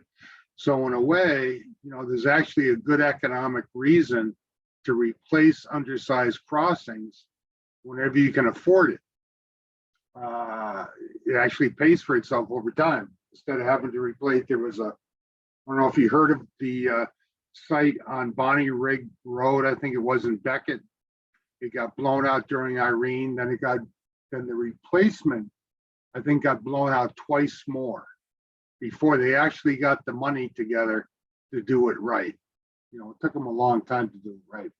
So in a way, there's actually a good economic reason to replace undersized crossings whenever you can afford it. It actually pays for itself over time. Instead of having to replace, there was I don't know if you heard of the site on Bonnie Rig Road, I think it was in Beckett. It got blown out during Irene, then the replacement, I think, got blown out twice more before they actually got the money together to do it right. It took them a long time to do it right,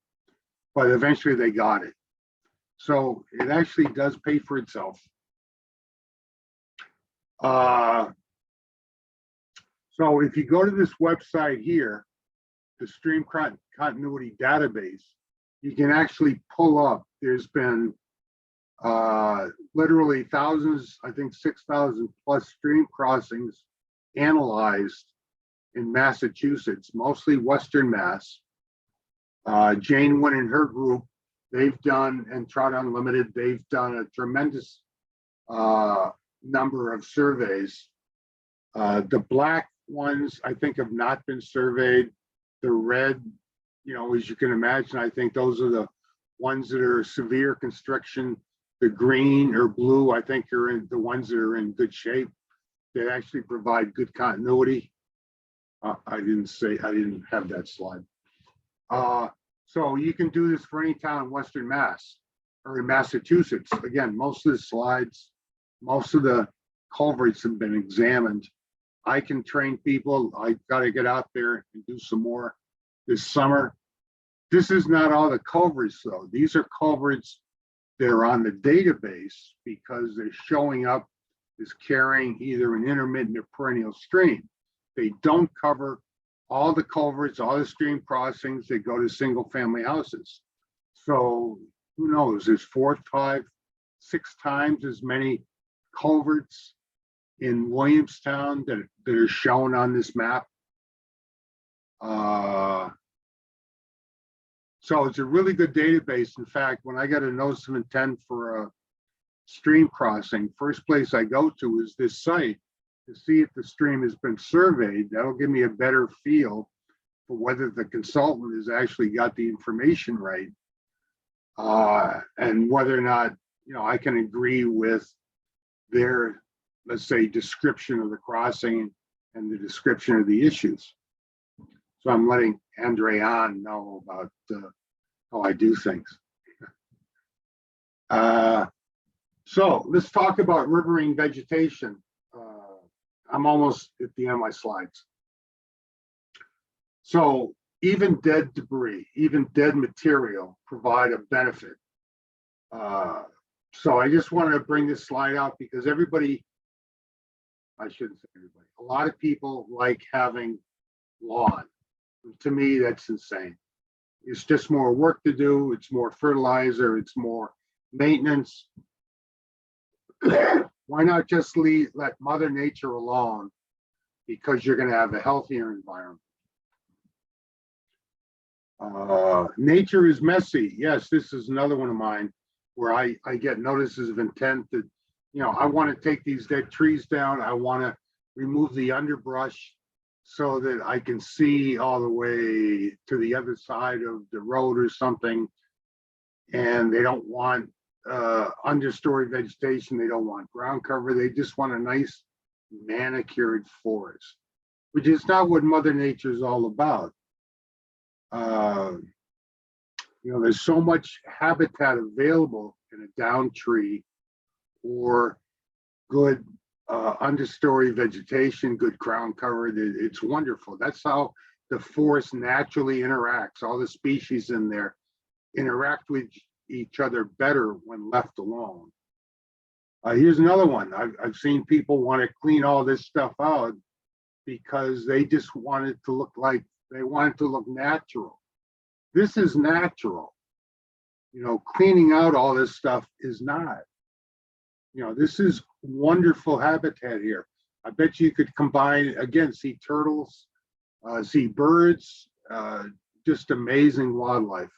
but eventually they got it. So it actually does pay for itself. So if you go to this website here, the stream continuity database, you can actually pull up, there's been literally thousands, I think 6,000 plus stream crossings analyzed in Massachusetts, mostly Western Mass. Jane Wynn and her group, they've done, and Trout Unlimited, they've done a tremendous number of surveys. The black ones, I think, have not been surveyed. The red, as you can imagine, I think those are the ones that are severe constriction. The green or blue, I think, are the ones that are in good shape. They actually provide good continuity. I didn't have that slide. So you can do this for any town in Western Mass or in Massachusetts. Again, most of the slides, most of the culverts have been examined. I can train people. I got to get out there and do some more this summer. This is not all the culverts, though. These are culverts that are on the database because they're showing up as carrying either an intermittent or perennial stream. They don't cover all the culverts, all the stream crossings that go to single family houses. So who knows, there's 4, 5, 6 times as many culverts in Williamstown that are shown on this map. So it's a really good database. In fact, when I got a notice of intent for a stream crossing, first place I go to is this site to see if the stream has been surveyed. That'll give me a better feel for whether the consultant has actually got the information right, and whether or not I can agree with their, let's say, description of the crossing and the description of the issues. So I'm letting Andrean know about how I do things. So let's talk about riverine vegetation. I'm almost at the end of my slides. So even dead debris, even dead material provide a benefit. So I just wanted to bring this slide out because everybody, I shouldn't say everybody, a lot of people like having lawn. To me, that's insane. It's just more work to do. It's more fertilizer. It's more maintenance. Why not just let Mother Nature alone? Because you're going to have a healthier environment. Nature is messy. Yes, this is another one of mine where I get notices of intent that, you know, I want to take these dead trees down. I want to remove the underbrush so that I can see all the way to the other side of the road or something. And they don't want understory vegetation. They don't want ground cover. They just want a nice manicured forest, which is not what Mother Nature is all about. You know, there's so much habitat available in a down tree or good understory vegetation, good ground cover. It's wonderful. That's how the forest naturally interacts. All the species in there interact with each other better when left alone. Here's another one. I've seen people want to clean all this stuff out because they just want it to look like, they want it to look natural. This is natural. You know, cleaning out all this stuff is not. You know, this is wonderful habitat here. I bet you could combine, again, see turtles, see birds, just amazing wildlife.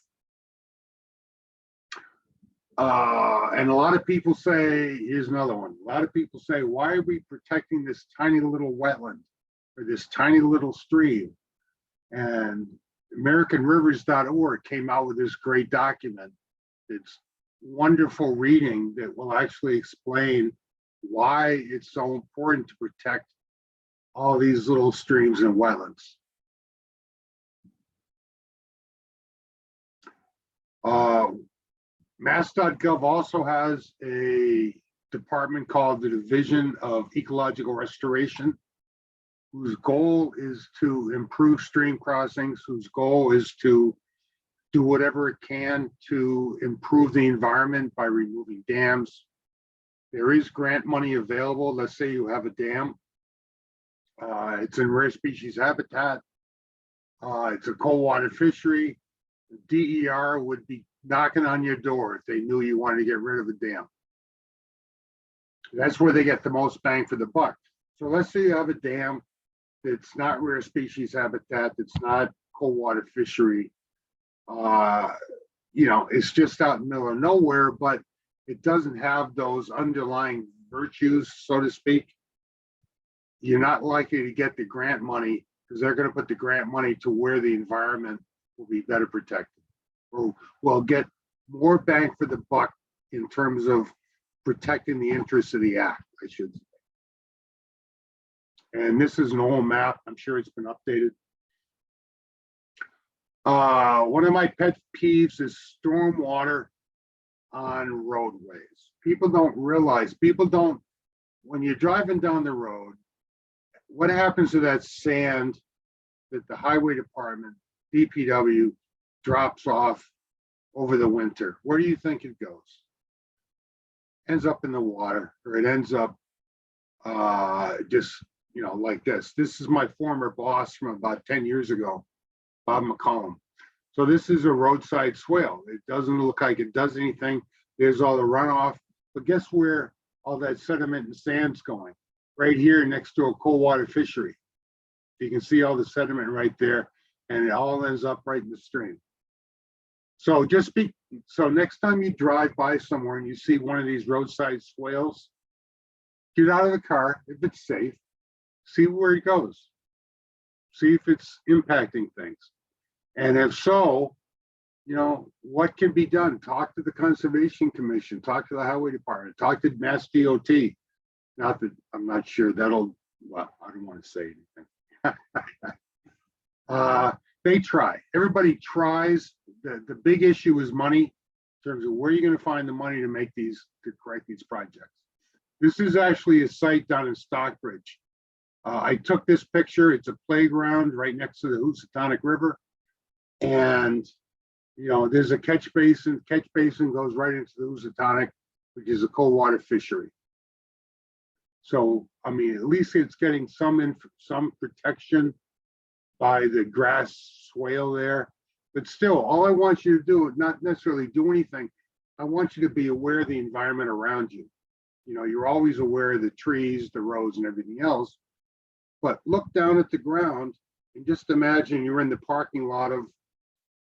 And a lot of people say, here's another one. A lot of people say, why are we protecting this tiny little wetland or this tiny little stream? And AmericanRivers.org came out with this great document. It's wonderful reading that will actually explain why it's so important to protect all these little streams and wetlands. Mass.gov also has a department called the Division of Ecological Restoration, whose goal is to improve stream crossings, whose goal is to do whatever it can to improve the environment by removing dams. There is grant money available. Let's say you have a dam. It's in rare species habitat. It's a cold water fishery. The DER would be knocking on your door if they knew you wanted to get rid of the dam. That's where they get the most bang for the buck. So let's say you have a dam that's not rare species habitat, that's not cold water fishery. You know, it's just out in the middle of nowhere, but it doesn't have those underlying virtues, so to speak. You're not likely to get the grant money because they're going to put the grant money to where the environment will be better protected, or will get more bang for the buck in terms of protecting the interests of the act, I should say. And this is an old map. I'm sure it's been updated. One of my pet peeves is stormwater on roadways. People don't realize, when you're driving down the road, what happens to that sand that the highway department, DPW, drops off over the winter? Where do you think it goes? Ends up in the water, or it ends up just, you know, like this. This is my former boss from about 10 years ago, Bob McCollum. So this is a roadside swale. It doesn't look like it does anything. There's all the runoff, but guess where all that sediment and sand's going? Right here next to a cold water fishery. You can see all the sediment right there, and it all ends up right in the stream. So so next time you drive by somewhere and you see one of these roadside swales, get out of the car if it's safe, see where it goes, see if it's impacting things. And if so, you know, what can be done? Talk to the Conservation Commission, talk to the Highway Department, talk to MassDEP. Not that I'm not sure that'll, well, I don't want to say anything. They try. Everybody tries. The big issue is money in terms of where you're going to find the money to make these, to correct these projects. This is actually a site down in Stockbridge. I took this picture. It's a playground right next to the Housatonic River. And, you know, there's a catch basin. Catch basin goes right into the Housatonic, which is a cold water fishery. So, I mean, at least it's getting some protection by the grass swale there. But still, all I want you to do is not necessarily do anything. I want you to be aware of the environment around you. You know, you're always aware of the trees, the roads, and everything else. But look down at the ground and just imagine you're in the parking lot of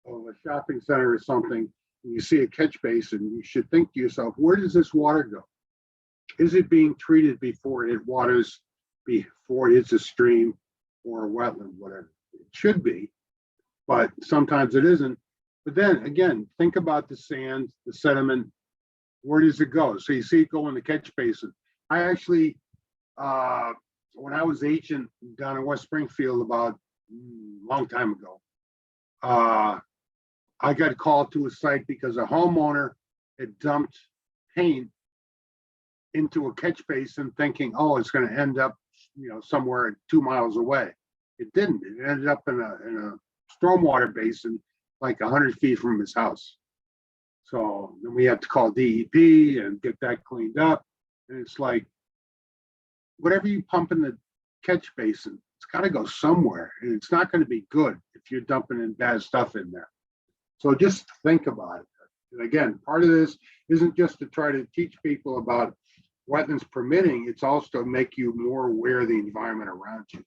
a shopping center or something, and you see a catch basin. You should think to yourself, where does this water go? Is it being treated before it waters, before it hits a stream or a wetland, whatever? It should be, but sometimes it isn't. But then again, think about the sand, the sediment. Where does it go? So you see it go in the catch basin. I actually, when I was agent down in West Springfield about a long time ago, I got called to a site because a homeowner had dumped paint into a catch basin thinking, oh, it's going to end up, you know, somewhere 2 miles away. It didn't. It ended up in a stormwater basin like 100 feet from his house. So then we had to call DEP and get that cleaned up. And it's like, whatever you pump in the catch basin, it's got to go somewhere. And it's not going to be good if you're dumping in bad stuff in there. So just think about it. And again, part of this isn't just to try to teach people about wetlands permitting, it's also to make you more aware of the environment around you.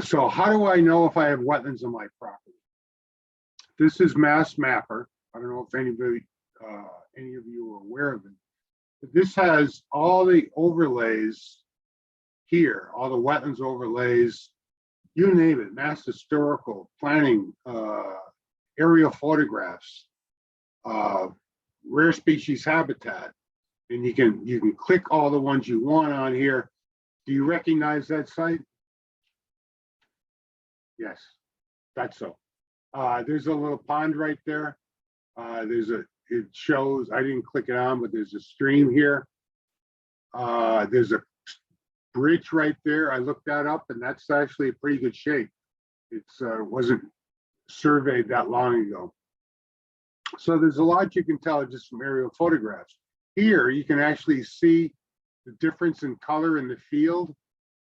So how do I know if I have wetlands on my property? This is Mass Mapper. I don't know if anybody, any of you are aware of it. But this has all the overlays here, all the wetlands overlays, you name it, Mass Historical, planning, aerial photographs, rare species habitat, and you can click all the ones you want on here. Do you recognize that site? Yes, that's so. There's a little pond right there. It shows, I didn't click it on, but there's a stream here. There's a bridge right there. I looked that up and that's actually a pretty good shape. It's wasn't surveyed that long ago. So there's a lot you can tell just from aerial photographs. Here, you can actually see the difference in color in the field.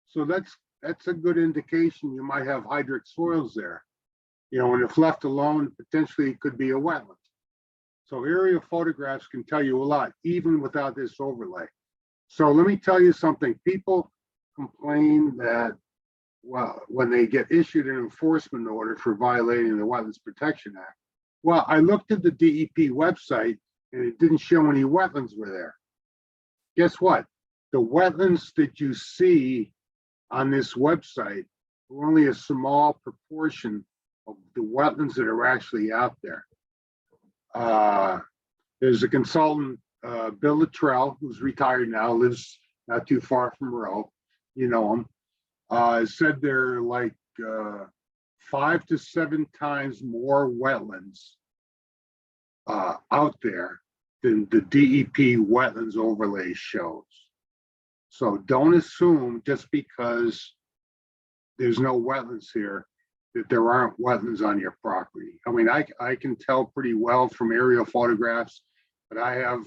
So that's a good indication you might have hydric soils there. You know, and if left alone, potentially it could be a wetland. So aerial photographs can tell you a lot, even without this overlay. So let me tell you something. People complain that, well, when they get issued an enforcement order for violating the Wetlands Protection Act, well, I looked at the DEP website and it didn't show any wetlands were there. Guess what? The wetlands that you see on this website are only a small proportion of the wetlands that are actually out there. There's a consultant, Bill Luttrell, who's retired now, lives not too far from Rowe. You know him. Said there are like 5 to 7 times more wetlands out there than the DEP wetlands overlay shows. So don't assume just because there's no wetlands here that there aren't wetlands on your property. I mean, I can tell pretty well from aerial photographs, but I have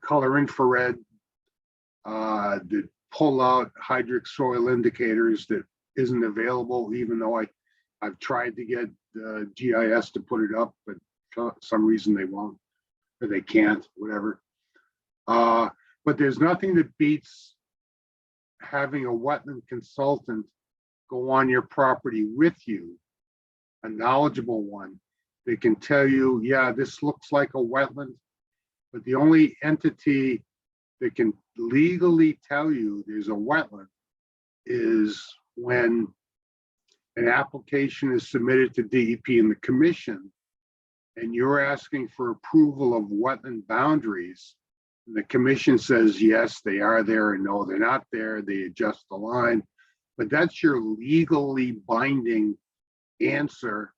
color infrared that pull out hydric soil indicators that isn't available, even though I've tried to get GIS to put it up, but for some reason they won't, or they can't, whatever. But there's nothing that beats having a wetland consultant go on your property with you, a knowledgeable one that can tell you, yeah, this looks like a wetland, but the only entity that can legally tell you there's a wetland is when an application is submitted to DEP and the commission, and you're asking for approval of wetland boundaries. And the commission says, yes, they are there, and no, they're not there. They adjust the line. But that's your legally binding answer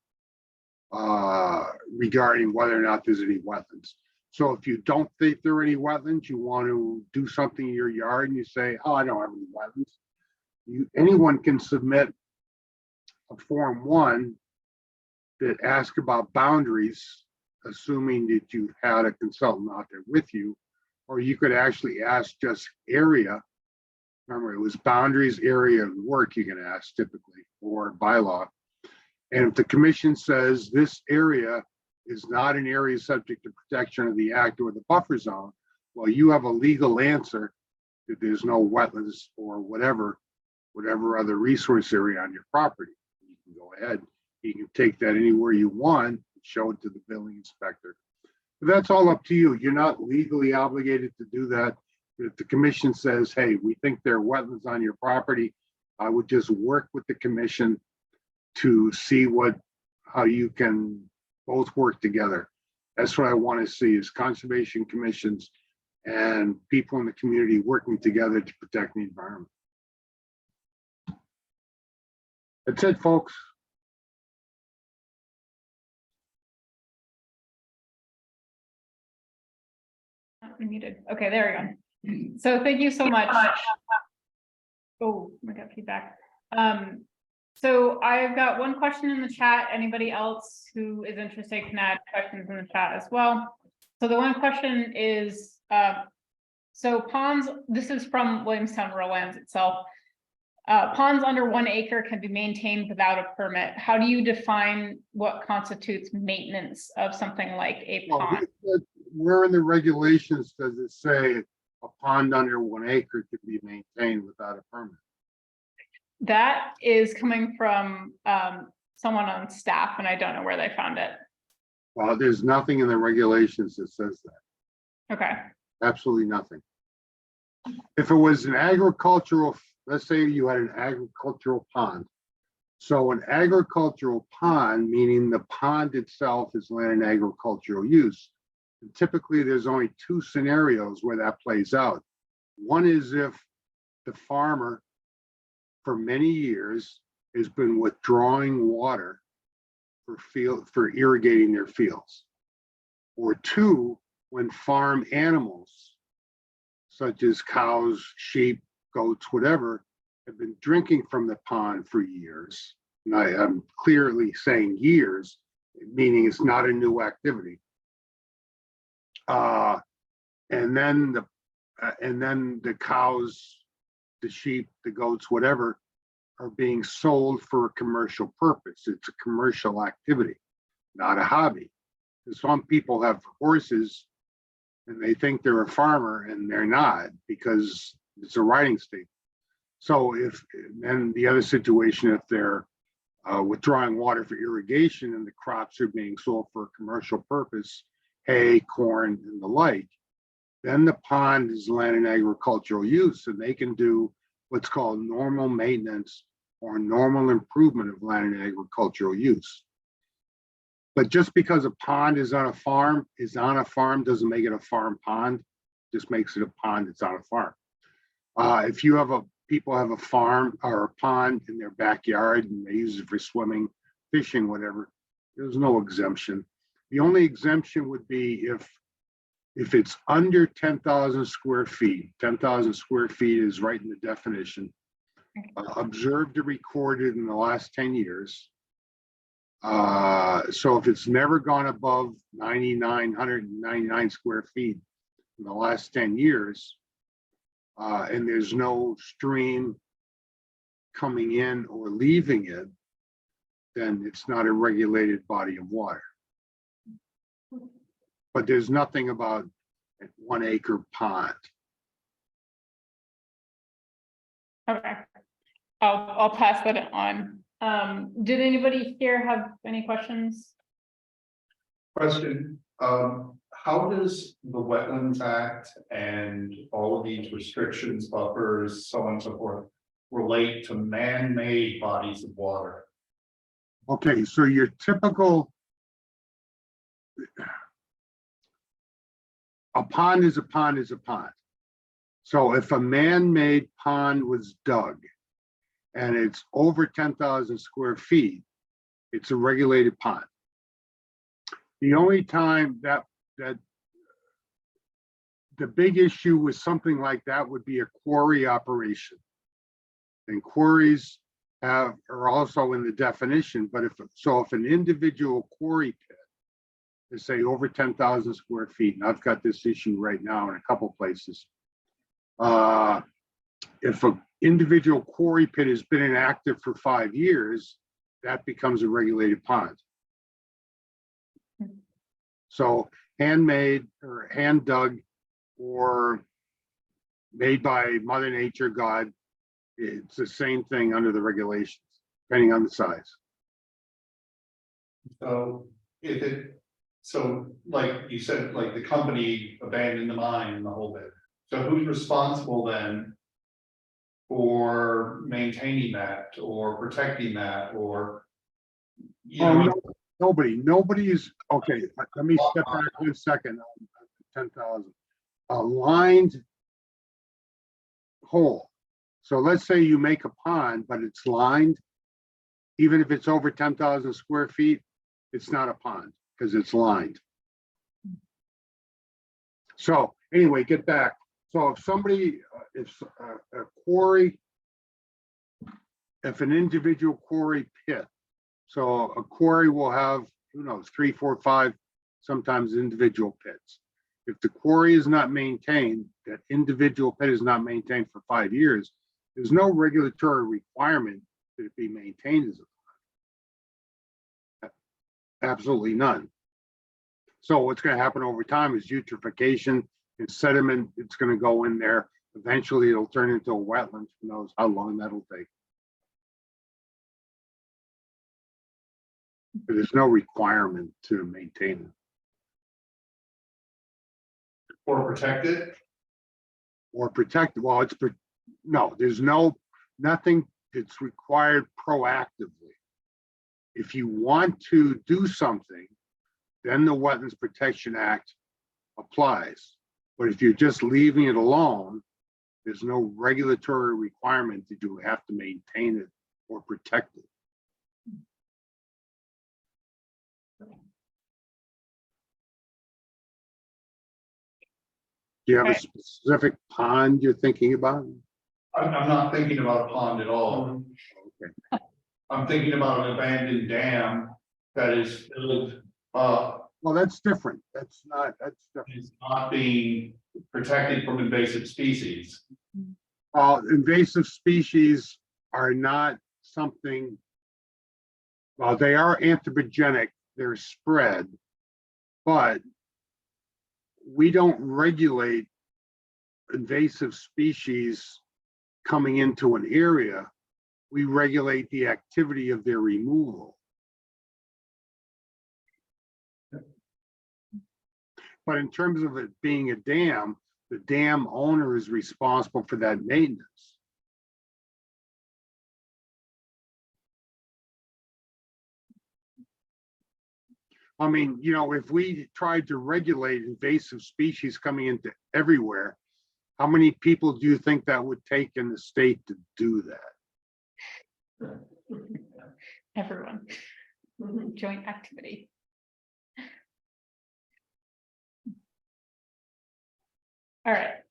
regarding whether or not there's any wetlands. So if you don't think there are any wetlands, you want to do something in your yard and you say, oh, I don't have any wetlands. Anyone can submit a Form 1 that asks about boundaries, assuming that you've had a consultant out there with you, or you could actually ask just area. Remember, it was boundaries, area of work you can ask typically, or bylaw. And if the commission says this area is not an area subject to protection of the act or the buffer zone, well, you have a legal answer that there's no wetlands or whatever other resource area on your property. You can go ahead, you can take that anywhere you want and show it to the building inspector. But that's all up to you. You're not legally obligated to do that. If the commission says, hey, we think there are wetlands on your property, I would just work with the commission to see how you can both work together. That's what I want to see, is conservation commissions and people in the community working together to protect the environment. That's it, folks. Muted. Okay, there we go. So thank you so much. Oh, I got feedback. So I've got one question in the chat. Anybody else who is interested can add questions in the chat as well. So the one question is, so ponds, this is from Williamstown Rural Lands itself. Ponds under 1 acre can be maintained without a permit. How do you define what constitutes maintenance of something like a pond? Where in the regulations does it say a pond under 1 acre could be maintained without a permit? That is coming from someone on staff, and I don't know where they found it. Well, there's nothing in the regulations that says that. Okay. Absolutely nothing. If it was an agricultural, let's say you had an agricultural pond. So an agricultural pond, meaning the pond itself is land and agricultural use. And typically there's only 2 scenarios where that plays out. One is if the farmer for many years has been withdrawing water for irrigating their fields. Or 2, when farm animals, such as cows, sheep, goats, whatever, have been drinking from the pond for years. And I'm clearly saying years, meaning it's not a new activity. And then the cows, the sheep, the goats, whatever, are being sold for a commercial purpose. It's a commercial activity, not a hobby. And some people have horses and they think they're a farmer and they're not, because it's a riding statement. So then the other situation, if they're withdrawing water for irrigation and the crops are being sold for a commercial purpose, hay, corn, and the like, then the pond is land and agricultural use, and they can do what's called normal maintenance or normal improvement of land and agricultural use. But just because a pond is on a farm doesn't make it a farm pond, just makes it a pond that's on a farm. If you have people have a farm or a pond in their backyard and they use it for swimming, fishing, whatever, there's no exemption. The only exemption would be if it's under 10,000 square feet. 10,000 square feet is right in the definition. Observed or recorded in the last 10 years. So if it's never gone above 9,999 square feet in the last 10 years, and there's no stream coming in or leaving it, then it's not a regulated body of water. But there's nothing about a 1 acre pond. Okay. I'll pass that on. Did anybody here have any questions? Question, how does the Wetlands Act and all of these restrictions, buffers, so on and so forth, relate to man-made bodies of water? Okay, so your typical, a pond is a pond is a pond. So if a man-made pond was dug and it's over 10,000 square feet, it's a regulated pond. The only time that the big issue with something like that would be a quarry operation. And quarries are also in the definition, but if an individual quarry pit is say over 10,000 square feet, and I've got this issue right now in a couple places. If an individual quarry pit has been inactive for 5 years, that becomes a regulated pond. So handmade or hand dug or made by Mother Nature, God, it's the same thing under the regulations, depending on the size. So if it, so like you said, like the company abandoned the mine and the whole bit. So who's responsible then for maintaining that or protecting that or? You know, Nobody is, okay, let me step back 1 second. 10,000. A lined hole. So let's say you make a pond, but it's lined. Even if it's over 10,000 square feet, it's not a pond because it's lined. So anyway, get back. So if somebody, if a quarry, if an individual quarry pit, so a quarry will have, who knows, 3, 4, 5, sometimes individual pits. If the quarry is not maintained, that individual pit is not maintained for 5 years, there's no regulatory requirement that it be maintained as a pond. Absolutely none. So what's going to happen over time is eutrophication and sediment. It's going to go in there. Eventually, it'll turn into a wetland. Who knows how long that'll take. But there's no requirement to maintain it. or protect it? Or protect, well, it's, no, there's nothing that's required proactively. If you want to do something, then the Wetlands Protection Act applies. But if you're just leaving it alone, there's no regulatory requirement that you have to maintain it or protect it. Do you have a specific pond you're thinking about? I'm not thinking about a pond at all. Okay. I'm thinking about an abandoned dam that is filled up. Well, that's different. That's different. It's not being protected from invasive species. Invasive species are not something, well, they are anthropogenic, they're spread, but we don't regulate invasive species coming into an area. We regulate the activity of their removal. But in terms of it being a dam, the dam owner is responsible for that maintenance. I mean, you know, if we tried to regulate invasive species coming into everywhere, how many people do you think that would take in the state to do that? Everyone. Joint activity. All right.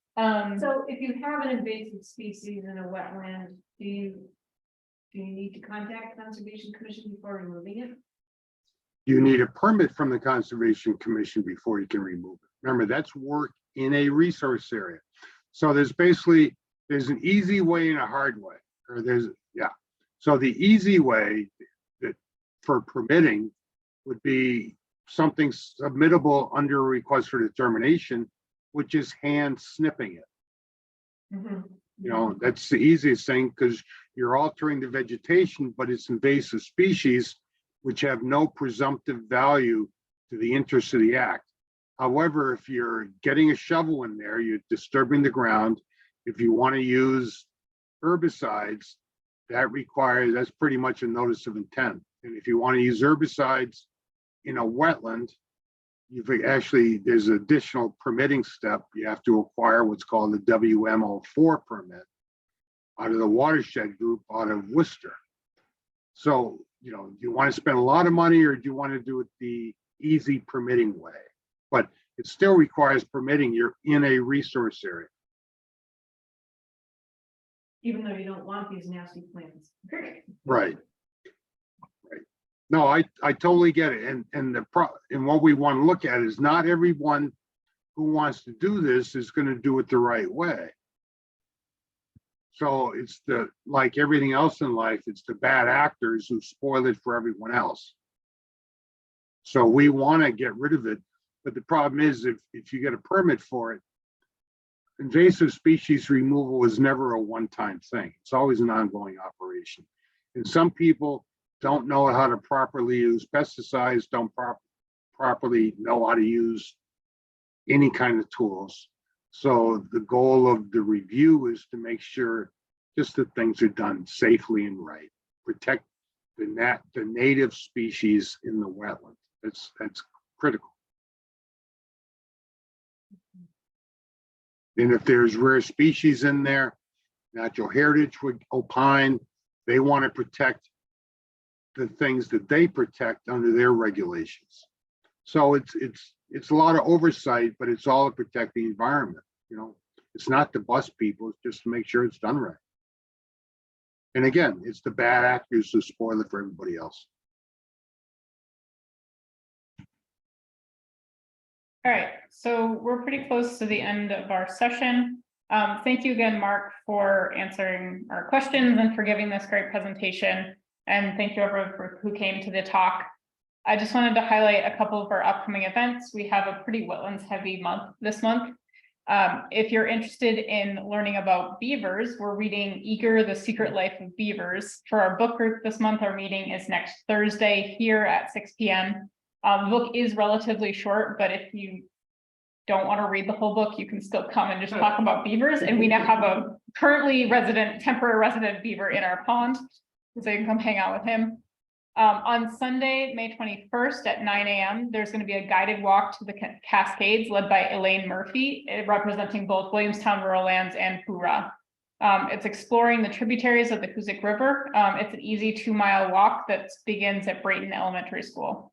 So if you have an invasive species in a wetland, do you need to contact Conservation Commission before removing it? You need a permit from the Conservation Commission before you can remove it. Remember, that's work in a resource area. So there's an easy way and a hard way, or so the easy way that for permitting would be something submittable under a request for determination, which is hand snipping it. Mm-hmm. You know, that's the easiest thing because you're altering the vegetation, but it's invasive species which have no presumptive value to the interest of the act. However, if you're getting a shovel in there, you're disturbing the ground. If you want to use herbicides, that's pretty much a notice of intent. And if you want to use herbicides in a wetland, there's an additional permitting step. You have to acquire what's called the WMO4 permit out of the watershed group out of Worcester. So, you know, do you want to spend a lot of money or do you want to do it the easy permitting way? But it still requires permitting. You're in a resource area. Even though you don't want these nasty plants. Right. No, I totally get it. And what we want to look at is not everyone who wants to do this is going to do it the right way. So it's like everything else in life, it's the bad actors who spoil it for everyone else. So we want to get rid of it. But the problem is if you get a permit for it, invasive species removal is never a one-time thing. It's always an ongoing operation. And some people don't know how to properly use pesticides, don't properly know how to use any kind of tools. So the goal of the review is to make sure just that things are done safely and right. Protect the native species in the wetland. That's critical. And if there's rare species in there, Natural Heritage would opine, they want to protect the things that they protect under their regulations. So it's a lot of oversight, but it's all to protect the environment. You know, it's not to bust people, it's just to make sure it's done right. And again, it's the bad actors who spoil it for everybody else. All right, so we're pretty close to the end of our session. Thank you again, Mark, for answering our questions and for giving this great presentation. And thank you everyone who came to the talk. I just wanted to highlight a couple of our upcoming events. We have a pretty wetlands heavy month this month. If you're interested in learning about beavers, we're reading Eager, The Secret Life of Beavers. For our book group this month, our meeting is next Thursday here at 6 p.m. The book is relatively short, but if you don't want to read the whole book, you can still come and just talk about beavers. And we now have a currently temporary resident beaver in our pond, so you can come hang out with him. On Sunday, May 21st at 9 a.m., there's going to be a guided walk to the Cascades led by Elaine Murphy, representing both Williamstown Rural Lands and Hoorah. It's exploring the tributaries of the Hoosic River. It's an easy 2-mile walk that begins at Brayton Elementary School.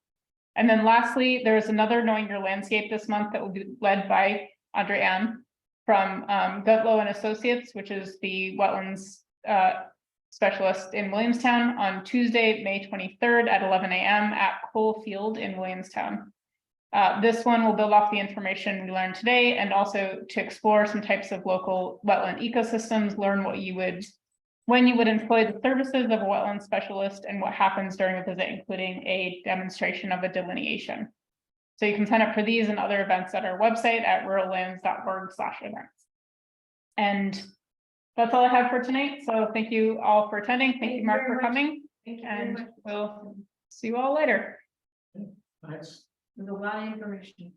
And then lastly, there's another Knowing Your Landscape this month that will be led by Andre Ann from Gutlow and Associates, which is the wetlands specialist in Williamstown, on Tuesday, May 23rd at 11 a.m. at Cole Field in Williamstown. This one will build off the information we learned today and also to explore some types of local wetland ecosystems, learn when you would employ the services of a wetland specialist and what happens during a visit, including a demonstration of a delineation. So you can sign up for these and other events at our website at rurallands.org/events. And that's all I have for tonight. So thank you all for attending. Thank you, Mark, for coming. And we'll see you all later. There's a lot of information.